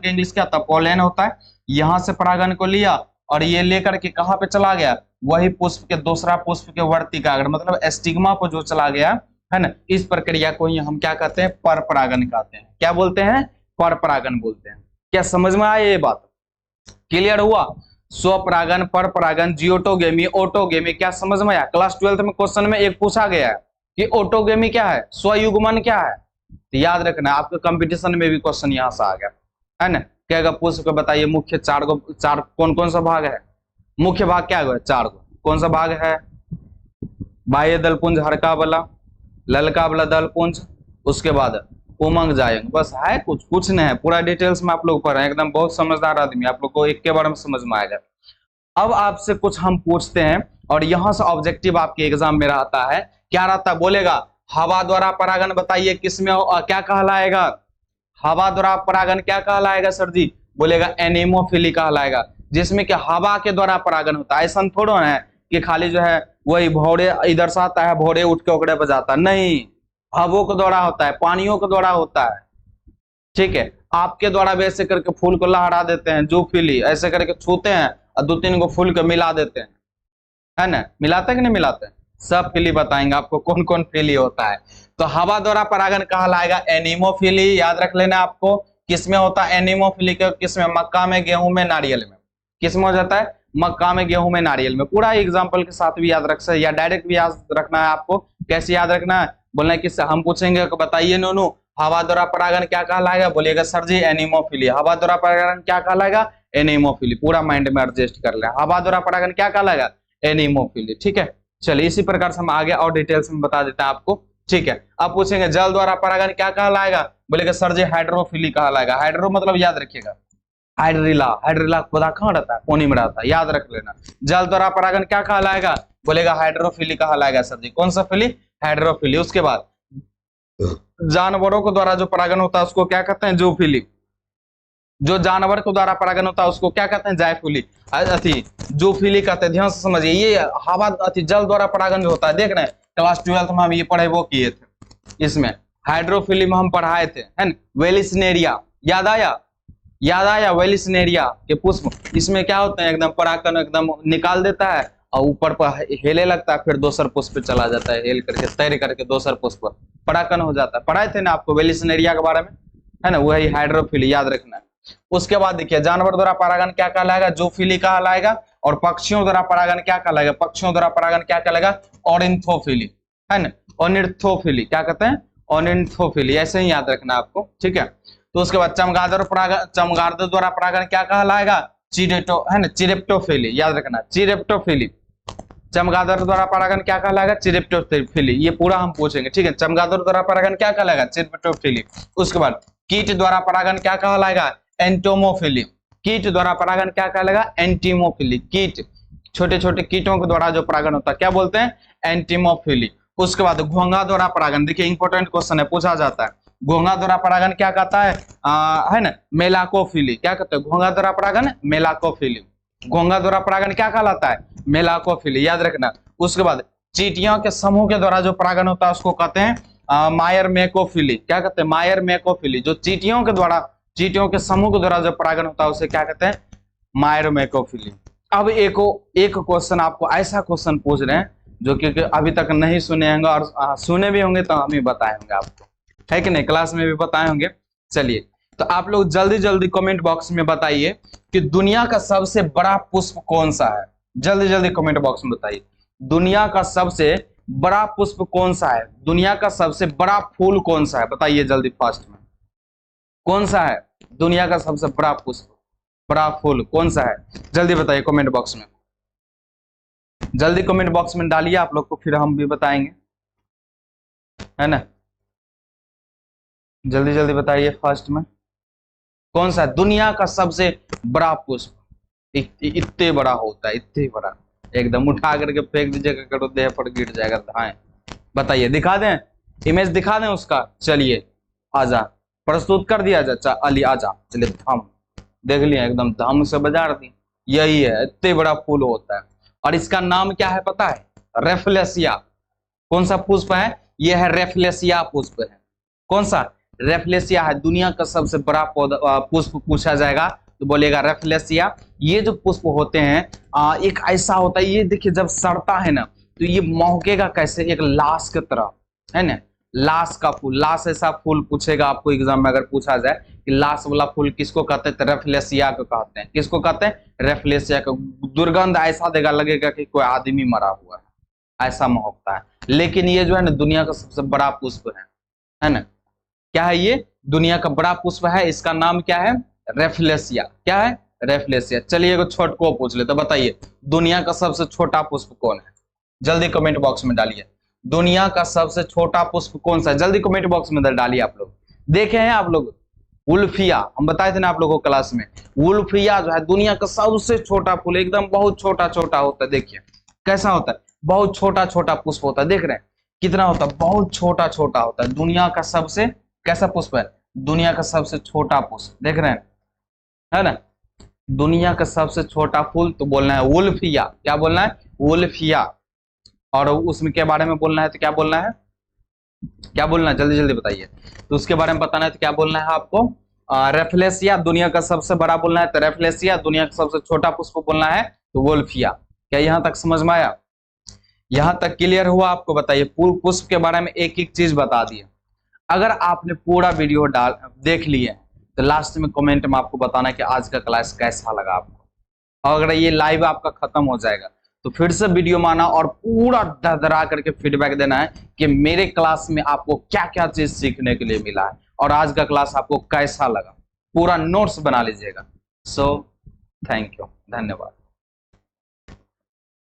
इंग्लिश क्या था? पोलेन होता है। यहां से परागन को लिया और ये लेकर के कहां पे चला गया? वही पुष्प के दूसरा पुष्प के वर्तिकाग्र मतलब स्टिग्मा को जो चला गया है ना, इस प्रक्रिया को ही हम क्या कहते हैं? पर परागन कहते हैं। क्या बोलते हैं? पर परागन बोलते हैं। क्या समझ में आया ये बात? क्लियर हुआ? स्वपरागन, पर परागन, जियोटोगेमी, ऑटोगेमी, क्या समझ में आया? क्लास 12 में क्वेश्चन में एक पूछा गया है कि ऑटोगेमी क्या है, स्वयुग्मन क्या है। तो याद रखना, आपके कंपटीशन में भी क्वेश्चन यहां से आ गया है ना। क्या पूछ के बताइए मुख्य चार कौन कौन सा भाग है? मुख्य भाग क्या है? 4 गो। कौन सा भाग है? बाह्य दलपुंज, हरका वाला, ललका वाला दलपुंज, उसके बाद उमंग जाएंगे। बस है, कुछ नहीं है, पूरा डिटेल्स में आप लोग पढ़ रहे हैं। एकदम बहुत समझदार आदमी, आप लोग को एक के बारे में समझ में आएगा। अब आपसे कुछ हम पूछते हैं और यहां से ऑब्जेक्टिव आपके एग्जाम में रहता है। क्या रहता है? बोलेगा हवा द्वारा परागन बताइए किसमें क्या कहलाएगा? हवा द्वारा परागन क्या कहलाएगा सर जी? बोलेगा एनीमोफिली कहलाएगा, जिसमें कि हवा के द्वारा परागन होता है। ऐसा थोड़ा है कि खाली जो है वही भौरे इधर से आता है, भौरे उठ के ओकड़े बजाता, नहीं, हवों के द्वारा होता है, पानियों के द्वारा होता है। ठीक है, आपके द्वारा भी ऐसे करके फूल को लहरा देते हैं, जूफिली, ऐसे करके छूते हैं और 2-3 को फूल को मिला देते हैं, है ना। मिलाते कि नहीं मिलाते? सब फिली बताएंगे आपको कौन कौन फिली होता है। तो हवा द्वारा परागन कहलाएगा एनीमोफिली। याद रख लेना आपको, किसमें होता है एनीमोफिली? किसमें? मक्का में, गेहूं में, नारियल में। किसमें हो जाता है? मक्का में, गेहूं में, नारियल में। पूरा एग्जाम्पल के साथ भी याद रख सकते या डायरेक्ट भी याद रखना है आपको। कैसे याद रखना है? बोलना है कि हम पूछेंगे बताइए नोनू हवा द्वारा परागन क्या कहलाएगा? बोलिएगा सर जी एनीमोफिली। हवा द्वारा परागन क्या कहलाएगा? एनीमोफिली। पूरा माइंड में एडजस्ट कर ले, हवा द्वारा परागन क्या कहलाएगा? एनीमोफिली। ठीक है, चलिए इसी प्रकार से हम आगे और डिटेल्स में बता देते हैं आपको। ठीक है, अब पूछेंगे जल द्वारा परागन क्या कहलाएगा? बोलेगा सर जी हाइड्रोफिली कहलाएगा। हाइड्रो मतलब याद रखिएगा हाइड्रिला, हाइड्रिला पौधा कहाँ रहता है? पानी में रहता है, याद रख लेना। जल द्वारा परागन क्या कहलाएगा? बोलेगा हाइड्रोफिली कहलाएगा सर जी। कौन सा फिली? हाइड्रोफिली। उसके बाद जानवरों के द्वारा जो परागन होता है उसको क्या कहते हैं? जूफिली। जो जानवर के द्वारा परागन होता है उसको क्या कहते हैं? जायफिली। अति जूफिली कहते हैं। ध्यान से समझिए, ये हवा अति जल द्वारा परागन जो होता है, देख रहे हैं क्लास 12 में हम ये पढ़े वो किए थे। इसमें हाइड्रोफिली में हम पढ़ाए थे, है ना। वेलिसनेरिया याद आया? याद आया? वेलिसनेरिया के पुष्प, इसमें क्या होते हैं? एकदम परागन एकदम निकाल देता है और ऊपर पर हेले लगता है, फिर दूसर पुष्प पे चला जाता है, हेल करके तैर करके दूसर पुष्प पर परागन हो जाता है। पढ़ाए थे ना आपको वेलिसनेरिया के बारे में, है ना। वही हाइड्रोफिली, याद रखना है। उसके बाद देखिए जानवर द्वारा परागन क्या कहलाएगा? जूफिली कहलाएगा। और पक्षियों द्वारा परागन क्या कहलाएगा? पक्षियों द्वारा परागन क्या कहलाएगा? ऑर्निथोफिली, है ना। ऑर्निथोफिली क्या कहते हैं? ऑर्निथोफिली, ऐसे ही याद रखना आपको। ठीक है, तो उसके बाद चमगादड़ द्वारा परागन क्या कहलाएगा? चिरेटो, है ना, चिरेप्टोफिली, याद रखना चिरेप्टोफिली। चमगादड़ द्वारा परागन क्या कहलाएगा? चिरेप्टोफिली। ये पूरा हम पूछेंगे। ठीक है, चमगादड़ द्वारा परागन क्या कहलाएगा? चिरेप्टोफिली। उसके बाद कीट द्वारा परागन क्या कहलाएगा? एंटोमोफिली। कीट द्वारा परागन क्या कहलाएगा? एंटीमोफिली। कीट, छोटे छोटे कीटों के द्वारा जो परागन होता है क्या बोलते हैं? एंटीमोफिली। उसके बाद घोंघा द्वारा परागन, देखिए इंपॉर्टेंट क्वेश्चन है, पूछा जाता है। घोंघा द्वारा परागन क्या कहता है ना? मेलाकोफिली। क्या कहते हैं? घोंघा द्वारा परागन मेलाकोफिली। घोंघा द्वारा परागन क्या कहलाता है? मेलाकोफिली, याद रखना। उसके बाद चींटियों के समूह के द्वारा जो परागन होता है उसको कहते हैं मायर मेकोफिली। क्या कहते हैं? मायर मेकोफिली। जो चींटियों के द्वारा, चींटियों के समूह के द्वारा जो परागन होता है उसे क्या कहते हैं? मायर मेकोफिली। अब एक क्वेश्चन आपको ऐसा क्वेश्चन पूछ रहे हैं जो कि अभी तक नहीं सुने होंगे, और सुने भी होंगे तो हम ही बताए होंगे आपको, है कि नहीं, क्लास में भी बताए होंगे। चलिए, तो आप लोग जल्दी जल्दी कमेंट बॉक्स में बताइए कि दुनिया का सबसे बड़ा पुष्प कौन सा है। जल्दी जल्दी कमेंट बॉक्स में बताइए, दुनिया का सबसे बड़ा पुष्प कौन सा है? दुनिया का सबसे बड़ा फूल कौन सा है? बताइए जल्दी, फास्ट में कौन सा है दुनिया का सबसे बड़ा पुष्प, बड़ा फूल कौन सा है? जल्दी बताइए कमेंट बॉक्स में, जल्दी कमेंट बॉक्स में डालिए, आप लोग को फिर हम भी बताएंगे, है ना। जल्दी जल्दी बताइए फास्ट में, कौन सा है दुनिया का सबसे बड़ा पुष्प? इतने बड़ा होता है, इतने बड़ा, एकदम उठा करके फेंक दीजिएगा, करो देह पर गिर जाएगा। धाए बताइए, दिखा दें इमेज, दिखा दें उसका। चलिए आजा, प्रस्तुत कर दिया जा अली, आजा। चलिए धम, देख लिया एकदम धम से बजा दी, यही है, इतने बड़ा फूल होता है। और इसका नाम क्या है पता है? रेफ्लेसिया। कौन सा पुष्प है? यह है रेफ्लेसिया पुष्प है। कौन सा? रेफ्लेसिया है। दुनिया का सबसे बड़ा पौधा पुष्प पूछा जाएगा तो बोलेगा रेफ्लेसिया। ये जो पुष्प होते हैं एक ऐसा होता है, ये देखिए जब सड़ता है ना तो ये महकेगा कैसे? एक लाश की तरह, है ना? लाश का फूल, लाश ऐसा फूल पूछेगा आपको एग्जाम में अगर पूछा जाए कि लाश वाला फूल किसको कहते हैं, तो रेफ्लेसिया को कहते हैं। किसको कहते हैं? रेफ्लेसिया को। दुर्गंध ऐसा देगा, लगेगा कि कोई आदमी मरा हुआ है, ऐसा महकता है। लेकिन ये जो है ना दुनिया का सबसे बड़ा पुष्प है ना? क्या है ये? दुनिया का बड़ा पुष्प है। इसका नाम क्या है? रेफ्लेसिया। क्या है? रेफ्लेसिया। चलिए एक छोट को पूछ ले, तो बताइए दुनिया का सबसे छोटा पुष्प कौन है? जल्दी कमेंट बॉक्स में डालिए, दुनिया का सबसे छोटा पुष्प कौन सा है? जल्दी कमेंट बॉक्स में डालिए। आप लोग देखे हैं आप लोग वुल्फिया? हम बताए थे ना आप लोगों को क्लास में, वुल्फिया जो है दुनिया का सबसे छोटा फूल, एकदम बहुत छोटा छोटा होता है। देखिए कैसा होता है, बहुत छोटा छोटा पुष्प होता है। देख रहे हैं कितना होता है? बहुत छोटा छोटा होता है। दुनिया का सबसे कैसा पुष्प है? दुनिया का सबसे छोटा पुष्प, देख रहे हैं, है ना? दुनिया का सबसे छोटा फूल तो बोलना है वुल्फिया। क्या बोलना है? वुल्फिया। और उसमें के बारे में बोलना है तो क्या बोलना है? क्या बोलना है? जल्दी जल्दी बताइए। तो उसके बारे में बताना है तो क्या बोलना है आपको? रेफ्लेसिया दुनिया का सबसे बड़ा बोलना है तो रेफ्लेसिया, दुनिया का सबसे छोटा पुष्प बोलना है तो वुल्फिया। क्या यहाँ तक समझ में आया? यहाँ तक क्लियर हुआ आपको? बताइए पुष्प के बारे में एक एक चीज बता दिए। अगर आपने पूरा वीडियो देख लिए तो लास्ट में कमेंट में आपको बताना कि आज का क्लास कैसा लगा आपको। और अगर ये लाइव आपका खत्म हो जाएगा तो फिर से वीडियो में आना और पूरा डरा करके फीडबैक देना है कि मेरे क्लास में आपको क्या क्या चीज सीखने के लिए मिला है और आज का क्लास आपको कैसा लगा। पूरा नोट्स बना लीजिएगा। सो थैंक यू, धन्यवाद।